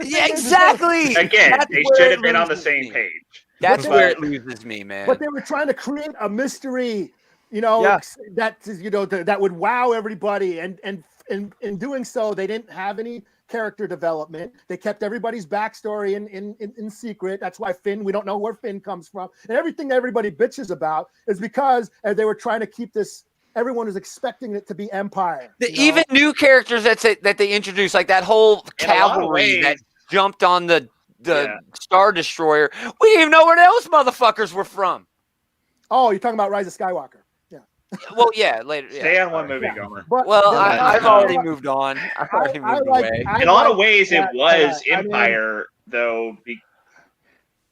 Yeah, exactly. Again, That's they where should it have been on the loses same me. page. That's But- where it loses me, man. but they were trying to create a mystery, you know, Yes. that would wow everybody. And in doing so, they didn't have any character development. They kept everybody's backstory in secret. That's why Finn, we don't know where Finn comes from. And everything that everybody bitches about is because they were trying to keep this. Everyone was expecting it to be Empire. you know? Even new characters that they introduced, like that whole In a lot of cavalry that ways- jumped on the Yeah. Star Destroyer. We didn't even know where those motherfuckers were from. Oh, you're talking about Rise of Skywalker. Yeah. Well, yeah, later. Stay Yeah. on one movie, Yeah. Gomer. But Well, but- I've already moved on. I've already I moved like- away. I In a lot of like ways, that, it was I mean- Empire, though.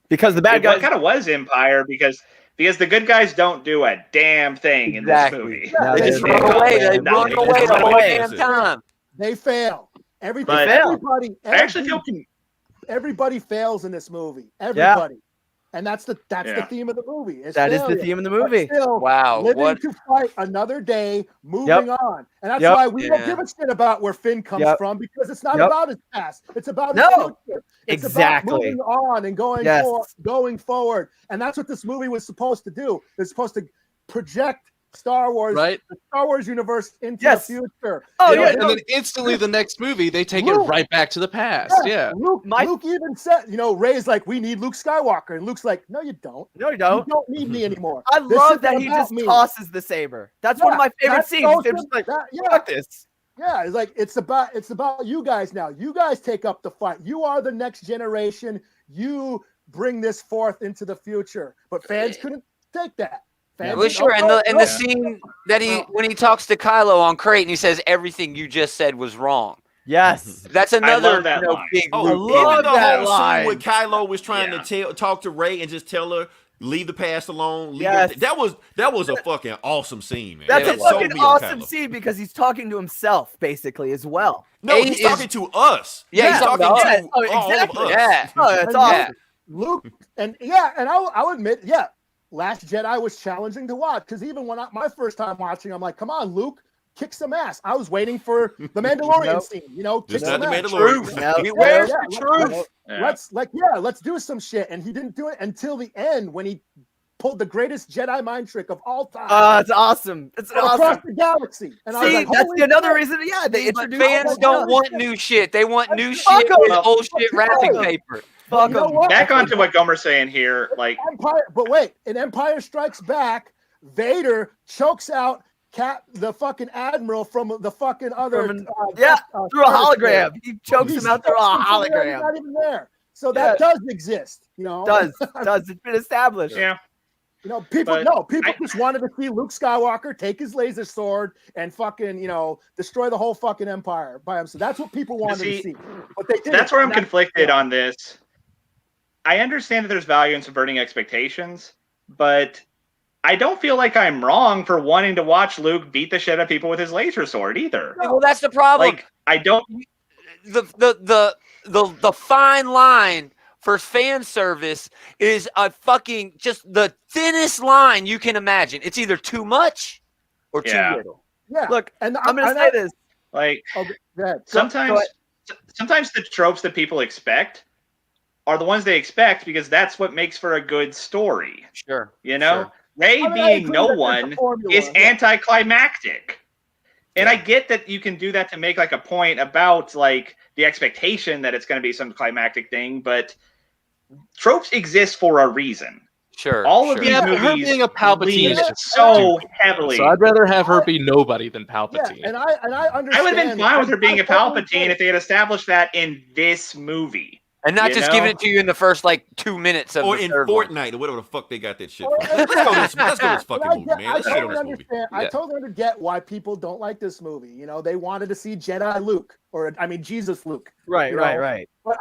Because the bad guys. Kind of was Empire because the good guys don't do a damn thing Exactly. in this movie. Yeah, They they just did. run away. They No, run they away just the run whole away. damn time. They fail. Everything. But- Everybody. I actually feel everybody fails in this movie. Everybody. And that's the theme of the movie. That is the theme of the movie. Still, Wow, living what- to fight another day, moving on, and that's why we don't give a shit about where Finn comes from, because it's not about his past. It's about his future. It's about moving on and going forward, and that's what this movie was supposed to do. It's supposed to project Star Wars, the Star Wars universe into the future. Oh, and then instantly the next movie they take it right back to the past. Yeah. Luke even said, Rey's like, we need Luke Skywalker, and Luke's like, no, you don't. No, you don't. You don't need me anymore. I love that he just tosses the saber. That's one of my favorite scenes. So They're just like, fuck this. Yeah, it's like it's about you guys now. You guys take up the fight. You are the next generation. You bring this forth into the future. But fans couldn't take that. Well, sure, and the scene that when he talks to Kylo on Crate and he says everything you just said was wrong. Yes, that's another big. I love that line. When Kylo was trying to talk to Rey and just tell her, leave the past alone. That was a fucking awesome scene, man. That's a fucking awesome scene because he's talking to himself basically as well. No, he's talking to us. Yeah, he's talking to us. Oh, exactly. Yeah. Oh, that's awesome. Yeah. Luke and I'll admit, Last Jedi was challenging to watch because even when my first time watching, I'm like, come on, Luke, kick some ass. I was waiting for the Mandalorian scene, kick some the ass. Mandalorian. Where's the truth? Let's do some shit. And he didn't do it until the end when he pulled the greatest Jedi mind trick of all time. Oh, it's awesome. It's awesome. Across the galaxy. And I was like, that's another reason. Yeah, they introduced fans don't want new shit. They want new shit with old shit wrapping paper. Back onto what Gomer's saying here, like in Empire Strikes Back, Vader chokes out the fucking admiral from the fucking other through a hologram. He chokes him out through a hologram. He's not even there. So that does exist, Does it's been established. Yeah. People just wanted to see Luke Skywalker take his laser sword and fucking, destroy the whole fucking empire by himself. That's what people wanted to see. But they didn't. That's where I'm conflicted on this. I understand that there's value in subverting expectations, but I don't feel like I'm wrong for wanting to watch Luke beat the shit out of people with his laser sword either. Well, that's the problem. Like, I don't. The fine line for fan service is a fucking just the thinnest line you can imagine. It's either too much or too little. Yeah. Look, and I'm going to say this. Like, sometimes the tropes that people expect are the ones they expect because that's what makes for a good story. Sure. Rey being no one is anticlimactic. And I get that you can do that to make like a point about like the expectation that it's going to be some climactic thing, but tropes exist for a reason. Sure. All of these her movies being a Palpatine so heavily. So I'd rather have her be nobody than Palpatine. Yeah, and I understand. I would have been fine with her being a Palpatine if they had established that in this movie. And not just giving it to you in the first 2 minutes of or the in third Fortnite or whatever the fuck they got that shit. Let's go this fucking movie, man. Let's shit on this movie. I totally get why people don't like this movie. They wanted to see Jedi Luke, Jesus Luke. Right. But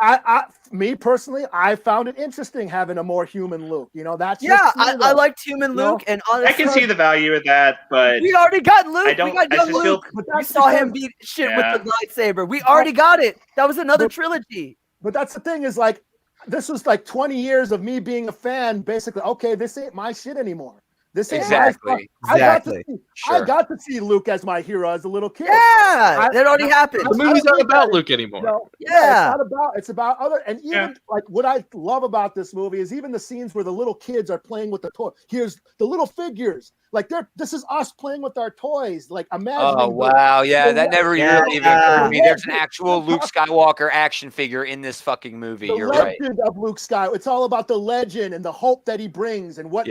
me personally, I found it interesting having a more human Luke. That's I liked human Luke, and honestly, I can see the value of that, but we already got Luke. I don't. We got I young just Luke. feel, We saw him beat shit with the lightsaber. We already got it. That was another trilogy. But that's the thing is this was 20 years of me being a fan. Basically, okay, this ain't my shit anymore. This ain't exactly. I got to see Luke as my hero as a little kid. Yeah, that already happened. The movie's not about Luke anymore. It's about other, and even what I love about this movie is even the scenes where the little kids are playing with the toy. Here's the little figures. This is us playing with our toys. Imagine. Oh wow, that never really even occurred to me. There's an actual Luke Skywalker action figure in this fucking movie. You're right. The legend of Luke Skywalker. It's all about the legend and the hope that he brings and what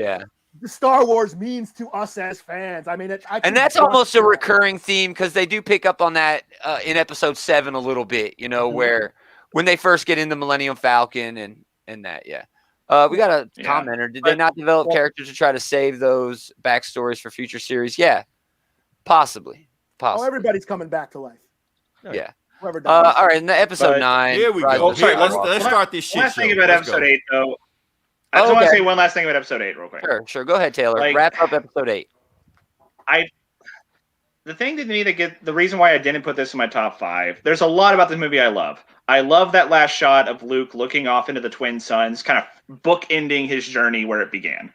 the Star Wars means to us as fans. And that's almost a recurring theme because they do pick up on that in Episode 7 a little bit. Where when they first get into Millennium Falcon and that, we got a commenter. Did they not develop characters to try to save those backstories for future series? Yeah, possibly. Oh, everybody's coming back to life. Yeah. Whoever does. All right, in the Episode 9. Here we go. Let's start this shit. Last thing about Episode 8, though. I just want to say one last thing about Episode 8 real quick. Sure. Go ahead, Taylor. Wrap up Episode 8. the thing to me the reason why I didn't put this in my top 5, there's a lot about this movie I love. I love that last shot of Luke looking off into the twin suns, kind of bookending his journey where it began.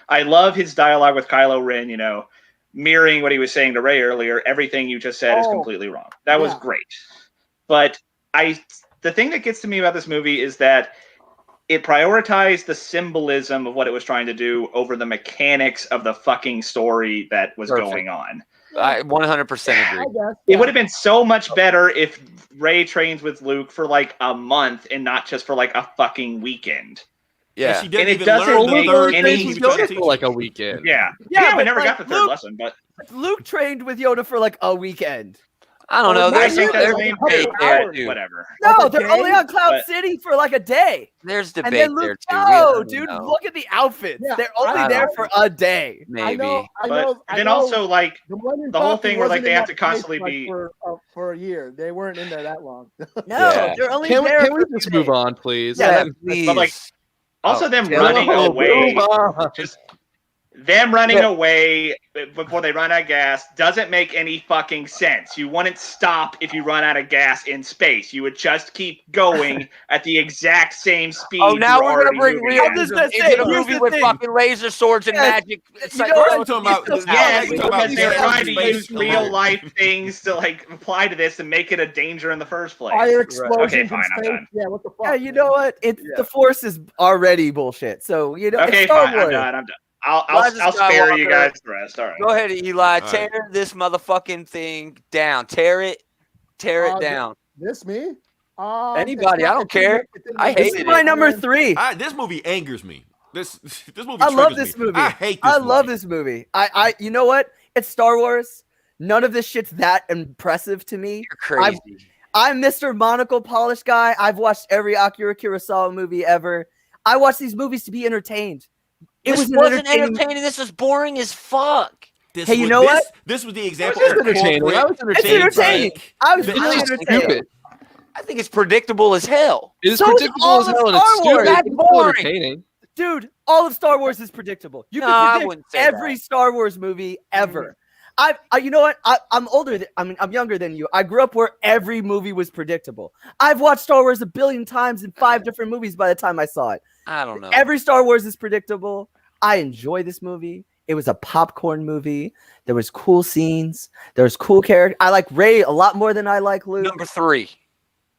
I love his dialogue with Kylo Ren, mirroring what he was saying to Rey earlier. Everything you just said is completely wrong. That was great. But the thing that gets to me about this movie is that it prioritized the symbolism of what it was trying to do over the mechanics of the fucking story that was going on. I 100% agree. It would have been so much better if Rey trains with Luke for like a month and not just for like a fucking weekend. Yeah, she didn't and it even doesn't learn the make third any thing sense. for like a weekend. Yeah, Yeah, we but, never like, got the third Luke- lesson, but Luke trained with Yoda for like a weekend. I don't know. I There's think that's there's lame debate too, there but too. whatever. No, Like a they're only day? on Cloud But- City for like a day. There's And debate then there Luke, too. no, dude, know. look at the outfits. Yeah, They're only I there don't for a day. Maybe. But then also like the Millennium the whole Falcon thing where, like, wasn't they in have that to constantly space, be- for a year. They weren't in there that long. No, Yeah. they're only Can we there. for just a move day. on, please? Yeah, please. But, like, also them Taylor, running away, Move on. just them running away before they run out of gas doesn't make any fucking sense. You wouldn't stop if you run out of gas in space. You would just keep going at the exact same speed. Oh, now you were we're gonna already bring moving real. at. just gonna Is say, it a here's movie the with thing. fucking laser swords and Yes. magic? It's You like, know oh, what? talking about? It's Yes, You're talking about because they're Jared trying to Space use Station. real life things to like apply to this and make it a danger in the first place. Fire explosions Okay, in fine, I'm space. done. Yeah, what the fuck? Yeah, you know what? It's the Force is already bullshit. So it's Okay, Star fine, I'm Wars. done. I'm done. I'll Rise of spare you Skywalker. guys the rest. All right. Go ahead, Eli. right. Tear this motherfucking thing down. Tear it down. This me? Anybody, I don't care. I This hated is my it. number 3. This movie angers me. This movie. I love triggers this me. movie. I hate this. I love movie. this movie. You know what? It's Star Wars. None of this shit's that impressive to me. You're crazy. I'm Mr. Monocle Polish guy. I've watched every Akira Kurosawa movie ever. I watch these movies to be entertained. It This was an wasn't entertaining. This was boring as fuck. Hey, you know what? This was the example. was of entertaining. corporate I was It's entertaining. feedback. I was That- really It's just entertained. stupid. I think it's predictable as hell. It is So is predictable all as of hell and Star it's Wars. stupid. That's It's still boring. entertaining. Dude, all of Star Wars is predictable. You No, I can wouldn't predict say every Star Wars movie ever. You know what? I'm older. I'm younger than you. I grew up where every movie was predictable. I've watched Star Wars 1 billion times in 5 different movies by the time I saw it. I don't know. Every Star Wars is predictable. I enjoy this movie. It was a popcorn movie. There was cool scenes. There was cool characters. I like Rey a lot more than I like Luke. Number 3.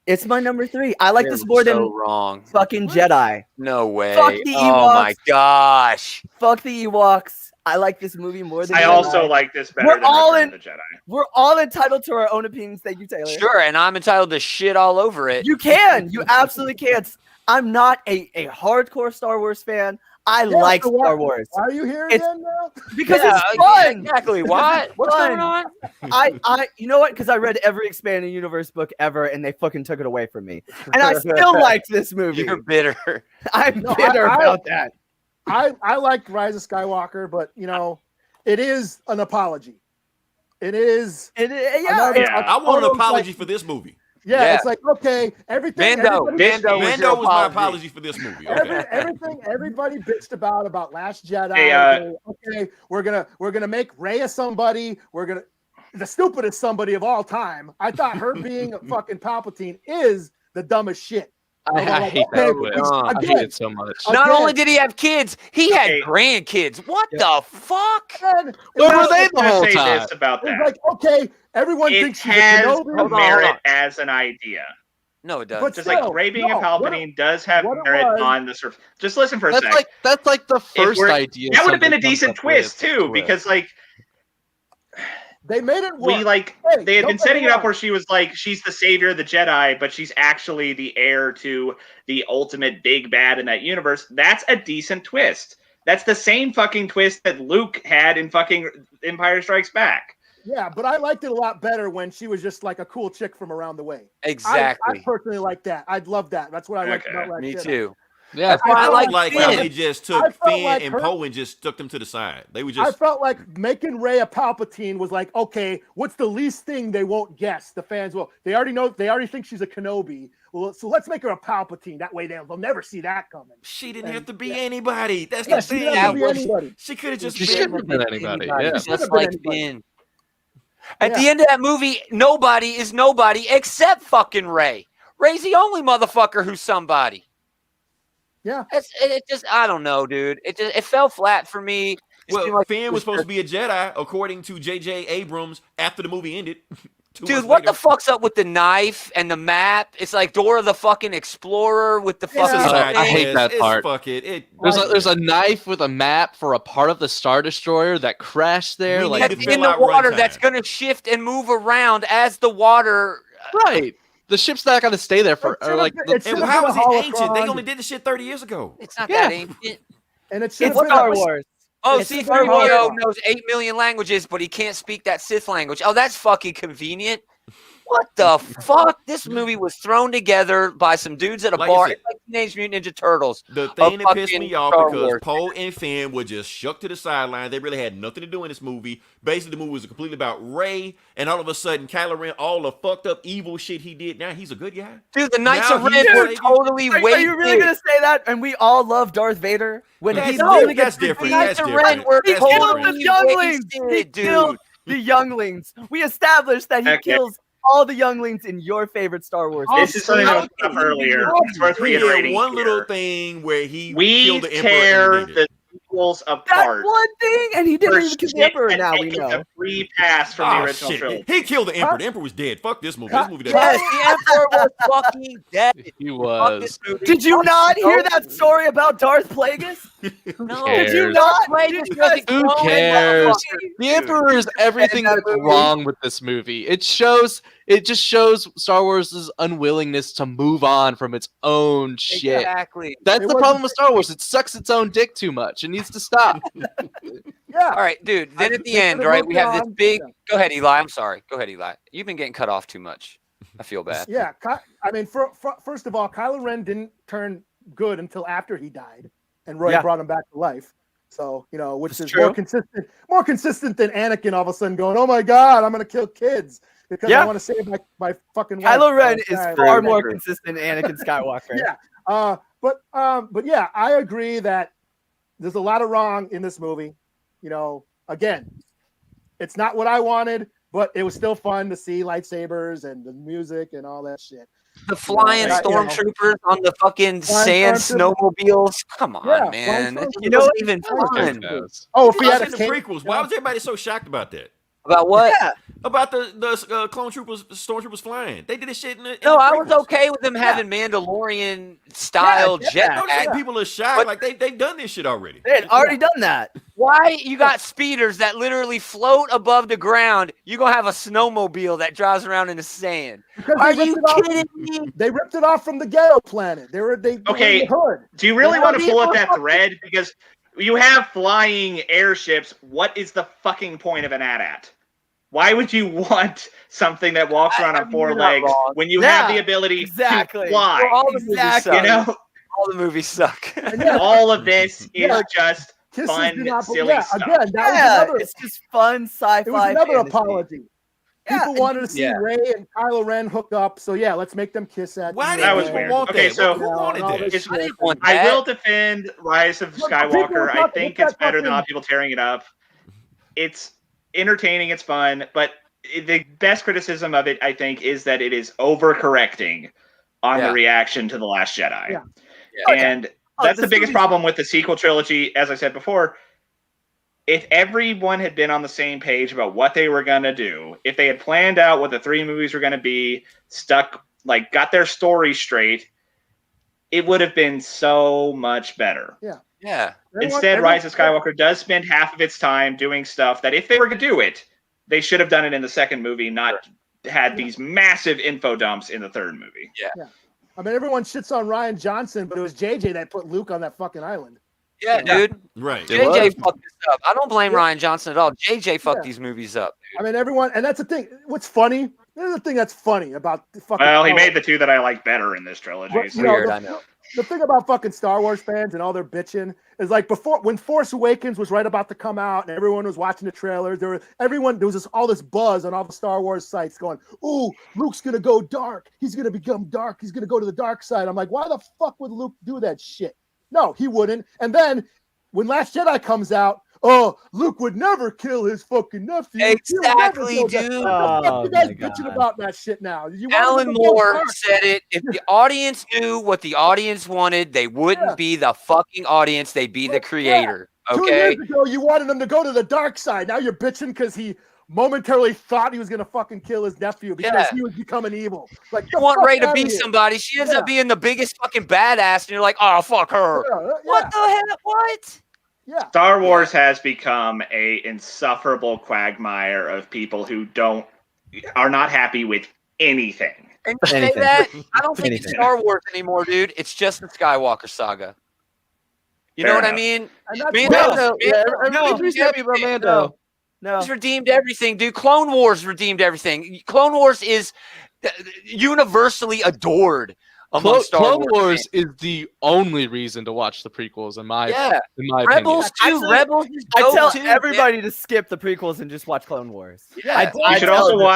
It's my number 3. I like this more so than wrong. fucking Jedi. No way. Fuck the Oh my Ewoks. gosh. Fuck the Ewoks. I like this movie more than I Jedi. also like this better We're than all Return in- of the Jedi. We're all entitled to our own opinions. Thank you, Taylor. Sure, and I'm entitled to shit all over it. You can. You absolutely can. I'm not a hardcore Star Wars fan. I like so Star why- Wars Why are you here It's- again now? because Yeah, it's fun. Exactly. What? What's fun. going on? I you know what? Because I read every expanded universe book ever, and they fucking took it away from me. And I still liked this movie. You're bitter. I'm No, bitter I- about that. I like Rise of Skywalker, but it is an apology. It is. Yeah, another- yeah. I want an almost apology like- for this movie. Yeah, it's like okay, everything. Mando. everybody- Mando was your Mando was my apology. apology for this movie. Okay. everything everybody bitched about Last Jedi. Hey, okay, we're gonna make Rey a somebody. We're gonna the stupidest somebody of all time. I thought her being a fucking Palpatine is the dumbest shit. I hate that Okay, twist. uh, I hate it so much. Not Again. only did he have kids, he had Okay. grandkids. What the fuck? And Where it's were like- they I the was whole gonna say time? this about It's that. like okay, everyone It thinks she's a has Kenobi. Hold on. merit as an idea. No, it doesn't. But Just like still, Rey being a no, Palpatine does have what it merit was- on the surface. Just listen for a That's sec. like the first we're- idea. That would have been a somebody comes decent up with. twist too, because like They made it work. we like Hey, they had don't been get setting me it up wrong. where she was like she's the savior of the Jedi, but she's actually the heir to the ultimate big bad in that universe. That's a decent twist. That's the same fucking twist that Luke had in fucking Empire Strikes Back. Yeah, but I liked it a lot better when she was just like a cool chick from around the way. Exactly. I personally like that. I'd love that. That's what I liked Okay. about Last Me Jedi. too. Yeah, That's why I felt like Like Finn. how they just I took felt Finn like and her- Poe and just stuck them to the side. They were I just felt like making Rey a Palpatine was like, okay, what's the least thing they won't guess? The fans will. They already know. They already think she's a Kenobi. Well, so let's make her a Palpatine. That way they'll never see that coming. she didn't have to be anybody. That's Yeah, the she thing. didn't have to be was- anybody. She could have just She been. shouldn't have been anybody. Yeah. Just Should've been like anybody. Finn. At the end of that movie, nobody is nobody except fucking Ray. Ray's the only motherfucker who's somebody. Yeah. It just, I don't know, dude. It fell flat for me. Well, Finn was supposed to be a Jedi, according to J.J. Abrams, after the movie ended. Dude, what the fuck's up with the knife and the map? It's like Dora the fucking Explorer with the fucking. I hate that part. Fuck it. There's a knife with a map for a part of the Star Destroyer that crashed there. We Like need to in fill the out water runtime. that's gonna shift and move around as the water. right. The ship's not gonna stay there for or like. It And should've how been is a it ancient? They holocron. only did this shit 30 years ago. It's not Yeah. that ancient. And it should It's have been Star Wars. Oh, It's C-3PO very hard. knows 8 million languages, but he can't speak that Sith language. Oh, that's fucking convenient. What the fuck? This movie was thrown together by some dudes at a Like I bar. said, It's like Teenage Mutant Ninja Turtles. The thing that pissed fucking me off Star because Wars. Poe and Finn were just shuck to the sideline. They really had nothing to do in this movie. Basically, the movie was completely about Rey, and all of a sudden, Kylo Ren, all the fucked up evil shit he did. Now he's a good guy. Dude, the Knights Now of he's Ren were saving- totally Are wasted. you really gonna say that? And we all love Darth Vader when That's he's different. literally That's The different. Knights That's of Ren different. were He That's killed totally the younglings. He wasted, killed dude. the younglings. We established that he Okay. kills all the younglings in your favorite Star Wars. This is something that was brought up earlier. It's worth He had reiterating. one little here. thing where he We killed the Emperor. tear and ended it. the sequels That's apart. one thing, and he didn't for even kill the shit Emperor. that Now we taken know. a free pass from the Oh, original shit. trilogy. He killed the Emperor. The Emperor was dead. Fuck this movie. This movie doesn't. Yes, the Emperor was fucking dead. He Fuck was. this movie. Did you Fuck not this hear movie. that story about Darth Plagueis? No. Did you cares? not? Plagueis Did you doesn't guys- Who clone cares? motherfuckers. The Emperor is everything that that's movie. wrong with this movie. It just shows Star Wars' unwillingness to move on from its own shit. Exactly. That's It the wasn't- problem with Star Wars. It sucks its own dick too much. It needs to stop. Yeah. All right, dude. Then at the They end, could've right, we moved have this on. big. Yeah. Go ahead, Eli. I'm sorry. Go ahead, Eli. You've been getting cut off too much. I feel bad. Yeah. I mean, first of all, Kylo Ren didn't turn good until after he died, and Roy Yeah. brought him back to life. So, which That's is true. more consistent than Anakin all of a sudden going, "Oh my God, I'm gonna kill kids because Yeah. I want to save my fucking wife." Kylo Ren is Yeah, far yeah, more true. consistent than Anakin Skywalker. Yeah. But yeah, I agree that there's a lot of wrong in this movie. Again, it's not what I wanted, but it was still fun to see lightsabers and the music and all that shit. The flying Yeah, stormtroopers on the fucking Flying sand snowmobiles. Come on, Yeah, man. flying It stormtroopers. wasn't even Okay, fun. guys. Oh, if we I had said a the king, prequels. Why was everybody so shocked about that? About what? Yeah. About the clone troopers, stormtroopers flying. They did this shit in the. No, in the I was prequels. okay with them having Mandalorian style Yeah, I get that. No, jetpacks. people are shocked. But- Like they've done this shit already. They had already done that. Why you got speeders that literally float above the ground? You gonna have a snowmobile that drives around in the sand? because Are they you ripped it off. kidding me? They ripped it off from the Ghetto Planet. They were in Okay. the hood. Do you really Yeah, want to these pull at that motherfuckers- thread? Because you have flying airships. What is the fucking point of an AT-AT? Why would you want something that walks around I on mean, four you're not legs wrong. when you Yeah, have the ability exactly. to fly? Well, all the movies Exactly. suck. You know, All the movies suck. And yeah, all of this is Yeah. just kisses fun, do not- silly yeah, stuff. again, that Yeah, was another. it's just fun sci-fi. It was another fantasy. apology. Yeah, People and- wanted to see yeah. Rey and Kylo Ren hook up, so yeah, let's make them kiss at. Why the did That was people weird. want Okay, that? so- Who wanted all that? this I didn't shit. want I that. will defend Rise of Look, people Skywalker. I talk- think look it's at better than a fucking- lot of people tearing it up. It's entertaining, it's fun, but the best criticism of it, I think, is that it is overcorrecting on Yeah. the reaction to The Last Jedi. Yeah. And that's the this biggest movie's- problem with the sequel trilogy, as I said before. If everyone had been on the same page about what they were going to do, if they had planned out what the three movies were going to be, got their story straight, it would have been so much better. Yeah. Instead, Rise of Skywalker does spend half of its time doing stuff that if they were to do it, they should have done it in the second movie, not had these massive info dumps in the third movie. I mean, everyone shits on Ryan Johnson, but it was JJ that put Luke on that fucking island. Yeah, dude. Right. JJ fucked this up. I don't blame Yeah. Ryan Johnson at all. JJ fucked Yeah. these movies up. I mean, everyone, and that's the thing. What's funny? There's the thing that's funny about the fucking. Well, he Star made the two that I like better in this trilogy. But, so- you know, Weird, the- I know. The thing about fucking Star Wars fans and all their bitching is like before when Force Awakens was right about to come out and everyone was watching the trailers, there was all this buzz on all the Star Wars sites going, "Ooh, Luke's gonna go dark. He's gonna become dark. He's gonna go to the dark side." I'm like, why the fuck would Luke do that shit? No, he wouldn't. And then when Last Jedi comes out, oh, Luke would never kill his fucking nephew. Exactly, He'll never kill dude. What the fuck Oh you guys my bitching God. about that shit now? You want Alan him to go Moore dark. said it. If the audience knew what the audience wanted, they wouldn't Yeah. be the fucking audience. They'd be the creator. 2 Okay. years ago, you wanted him to go to the dark side. Now you're bitching because he momentarily thought he was gonna fucking kill his nephew because Yeah. he was becoming evil. Like, You want Ray to outta be here. somebody. She ends Yeah. up being the biggest fucking badass, and you're like, oh, fuck her. Yeah, What the hell? What? Yeah. Star Wars has become a insufferable quagmire of people who are not happy with anything. And you say Anything. that? I don't think it's Anything. Star Wars anymore, dude. It's just the Skywalker saga. You know Fair what I enough. mean? And that's Mando- why- Mando, yeah, everybody's No. happy about Mando. No. He's redeemed everything, dude. Clone Wars redeemed everything. Clone Wars is universally adored among Star Clone Wars Wars is the only reason to watch the prequels, in my Yeah. opinion. Rebels too. Actually, Rebels is I dope tell too, everybody to skip the prequels and just watch Clone Wars. Yeah. You should tell also them-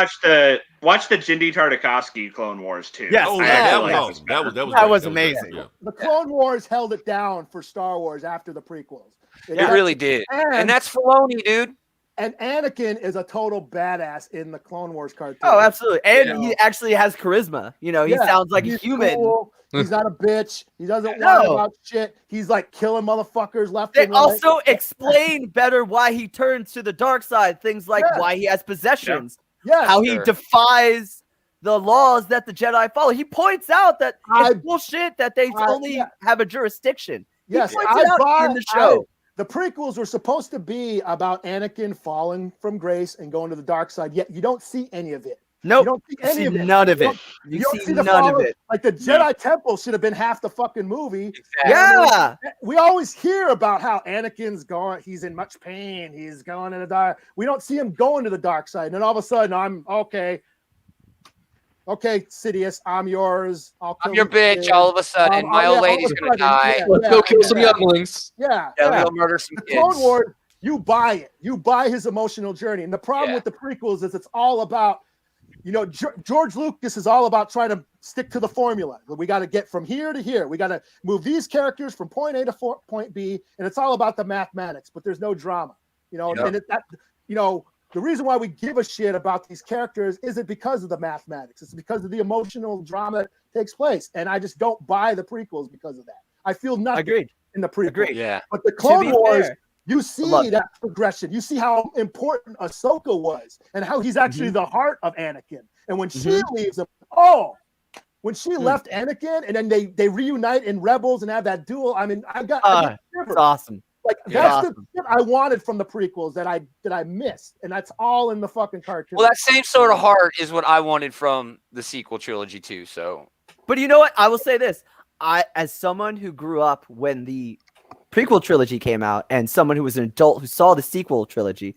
watch the Jindy Tartakovsky Clone Wars too. Yes. Oh, Yeah, yeah, that yeah, was yeah. awesome. That was That great. was great. amazing. Yeah. The Clone Wars held it down for Star Wars after the prequels. It really did. And And, that's Filoni, dude. and Anakin is a total badass in the Clone Wars cartoon. Oh, absolutely. And Yeah. he actually has charisma. You know, he Yeah, sounds like a he's human. cool. He's not a bitch. He doesn't No. whine about shit. He's like killing motherfuckers left They and right. also explain better why he turns to the dark side. Things like Yeah. why he has possessions, Yeah, how he Sure. defies the laws that the Jedi follow. He points out that I- it's bullshit that they only yeah. have a jurisdiction. He yes, points it out in the show. The prequels were supposed to be about Anakin falling from grace and going to the dark side, yet you don't see any of it. Nope. You don't see You any see of it. none of You it. don't- You don't see the none of follow- it. Like the Jedi Temple should have been half the fucking movie. Yeah. We always hear about how Anakin's going, he's in much pain, he's going to the dark. We don't see him going to the dark side. And then all of a sudden, I'm okay. Okay, Sidious, I'm yours. I'll I'm kill your you, bitch. kid. All of a sudden, my yeah, old all of lady's a gonna sudden, die. yeah, Let's go kill some yeah. younglings. Yeah, Yeah, yeah. we'll murder some The kids. Clone Wars, you buy it. You buy his emotional journey. And the problem Yeah. with the prequels is it's all about, George Lucas is all about trying to stick to the formula. We got to get from here to here. We got to move these characters from point A to point B, and it's all about the mathematics. But there's no drama, Yeah. And the reason why we give a shit about these characters isn't because of the mathematics. It's because of the emotional drama that takes place. And I just don't buy the prequels because of that. I feel nothing Agreed. in the prequels. Agreed. Yeah. But the To Clone be Wars, fair, you I see love that progression. You see how important Ahsoka was and how he's actually the heart of Anakin. And when she leaves him, when she left Anakin and then they reunite in Rebels and have that duel, I mean, I get it's shivers. awesome. Like Yeah. that's the shit I wanted from the prequels that I missed, and that's all in the fucking cartoon. Well, that same sort of heart is what I wanted from the sequel trilogy too. So But you know what? I will say this. As someone who grew up when the prequel trilogy came out and someone who was an adult who saw the sequel trilogy,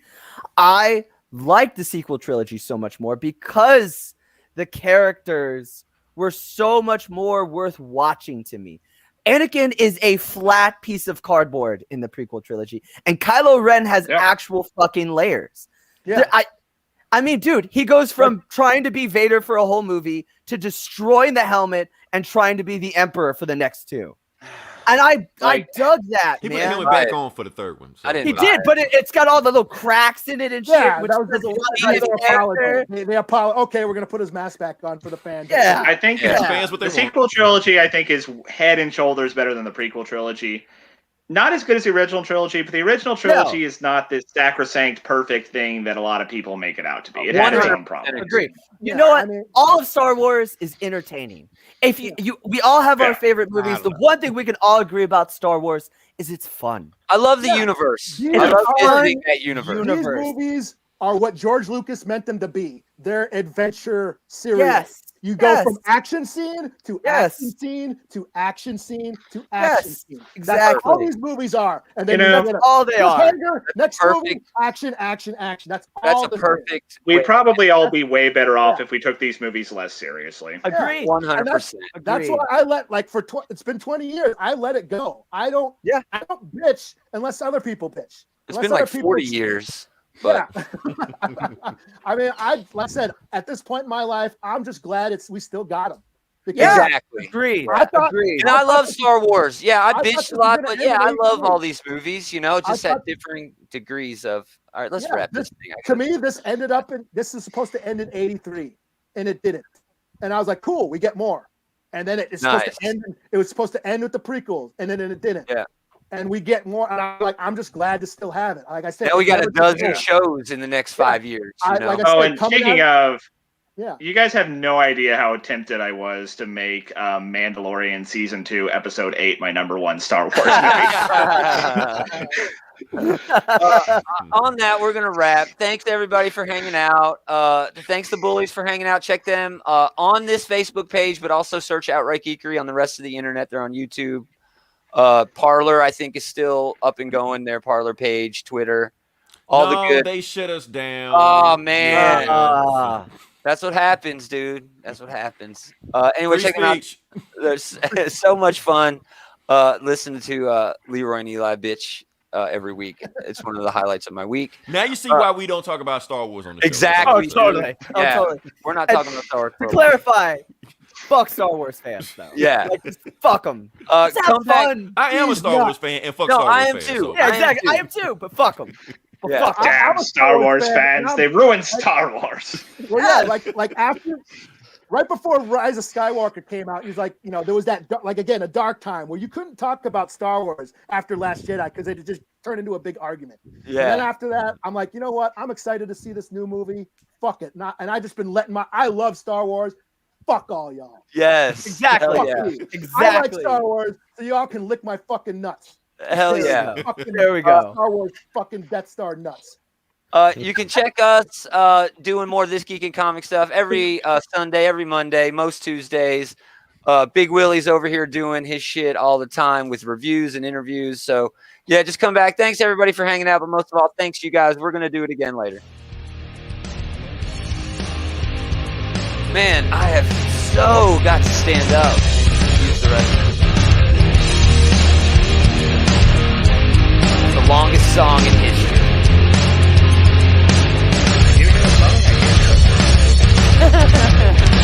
I liked the sequel trilogy so much more because the characters were so much more worth watching to me. Anakin is a flat piece of cardboard in the prequel trilogy, and Kylo Ren has actual fucking layers. yeah. I mean, dude, he goes from trying to be Vader for a whole movie to destroying the helmet and trying to be the Emperor for the next two. And I dug that, He put the man. helmet back on for the third one. So. I didn't He buy did, it. but it's got all the little cracks in it and shit, Yeah, which that was says a lot their about his character. apology. They apologize. Okay, we're gonna put his mask back on for the fans. Yeah. I think Yeah. Fans what they the want. sequel trilogy, I think, is head and shoulders better than the prequel trilogy. Not as good as the original trilogy, but the original trilogy is not this sacrosanct, perfect thing that a lot of people make it out to be. It had its own problems. Agreed. You Yeah, know what? I mean- All of Star Wars is entertaining. If we all have our Yeah. favorite movies. The one thing we can all agree about Star Wars is it's fun. I love the Yeah. universe. These I love are visiting that universe. universe. These movies are what George Lucas meant them to be. They're adventure series. Yes. You go Yes. from action scene to Yes. action scene to action scene to action Yes, scene. That's exactly. all these movies are. And then You know, get That's all they are. cliffhanger, next movie, perfect- action, action, action. That's That's all a this is. perfect. We'd way- probably all be way better off if we took these movies less seriously. Agreed. 100%. That's Agreed. why I let it's been 20 years. I let it go. I don't bitch unless other people bitch. It's Unless been other like people 40 years. But Yeah. I mean, like I said, at this point in my life, I'm just glad we still got them Because Exactly. Agreed. I thought- Agreed. And I love Star Wars. Yeah, I I thought bitched this a was lot, gonna but yeah, end I in love 83. all these movies, you know, just at thought- differing degrees of. All right, let's Yeah, wrap this thing. To me, this ended up in. This is supposed to end in '83, and it didn't. And I was like, cool, we get more. And then it's supposed Nice. to end. It was supposed to end with the prequels, and then it didn't. Yeah. And we get more. And I'm just glad to still have it. Like I said, Now we it got a never dozen disappeared. shows in the next 5 years. You know? like I Oh, said, and coming speaking out- of, Yeah. you guys have no idea how tempted I was to make Mandalorian Season 2, Episode 8 my number one Star Wars movie. On that, we're gonna wrap. Thanks to everybody for hanging out. Thanks to Bullies for hanging out. Check them on this Facebook page, but also search Outright Geekery on the rest of the internet. They're on YouTube. Parlor, I think, is still up and going. Their Parlor page, Twitter, all the good. They shut us down. Oh man, Yeah. that's what happens, dude. That's what happens. Anyway, Free check them out. speech. There's so much fun listening to Leroy and Eli bitch every week. It's one of the highlights of my week. Now you see why we don't talk about Star Wars on the show. Exactly. Oh, totally. Oh, Yeah. totally. We're not talking about Star Wars. To for a while. clarify, fuck Star Wars fans, though. Yeah. Like, just fuck them. Come Have back. fun. I am a He's Star not. Wars fan and fuck No, Star Wars I am fans, too. so- Yeah, I am exactly. too. I am too, but fuck them. Yeah. Fuck 'em. Damn, I'm a Star Wars fan, fans. and I'm- They ruined Star Wars. Well, yeah, like after, right before Rise of Skywalker came out, he was like, there was that a dark time where you couldn't talk about Star Wars after Last Jedi because it just turned into a big argument. And then Yeah. after that, I'm like, you know what? I'm excited to see this new movie. Fuck it, and I just been letting I love Star Wars. Fuck all y'all. Yes. Exactly. Hell Fuck yeah. you. I like Exactly. Star Wars, so y'all can lick my fucking nuts. Hell yeah. Fucking, There we go. Star Wars fucking Death Star nuts. You can check us doing more This Geek and Comic stuff every Sunday, every Monday, most Tuesdays. Big Willie's over here doing his shit all the time with reviews and interviews. So, yeah, just come back. Thanks, everybody, for hanging out. But most of all, thanks, you guys. We're going to do it again later. Man, I have so got to stand up.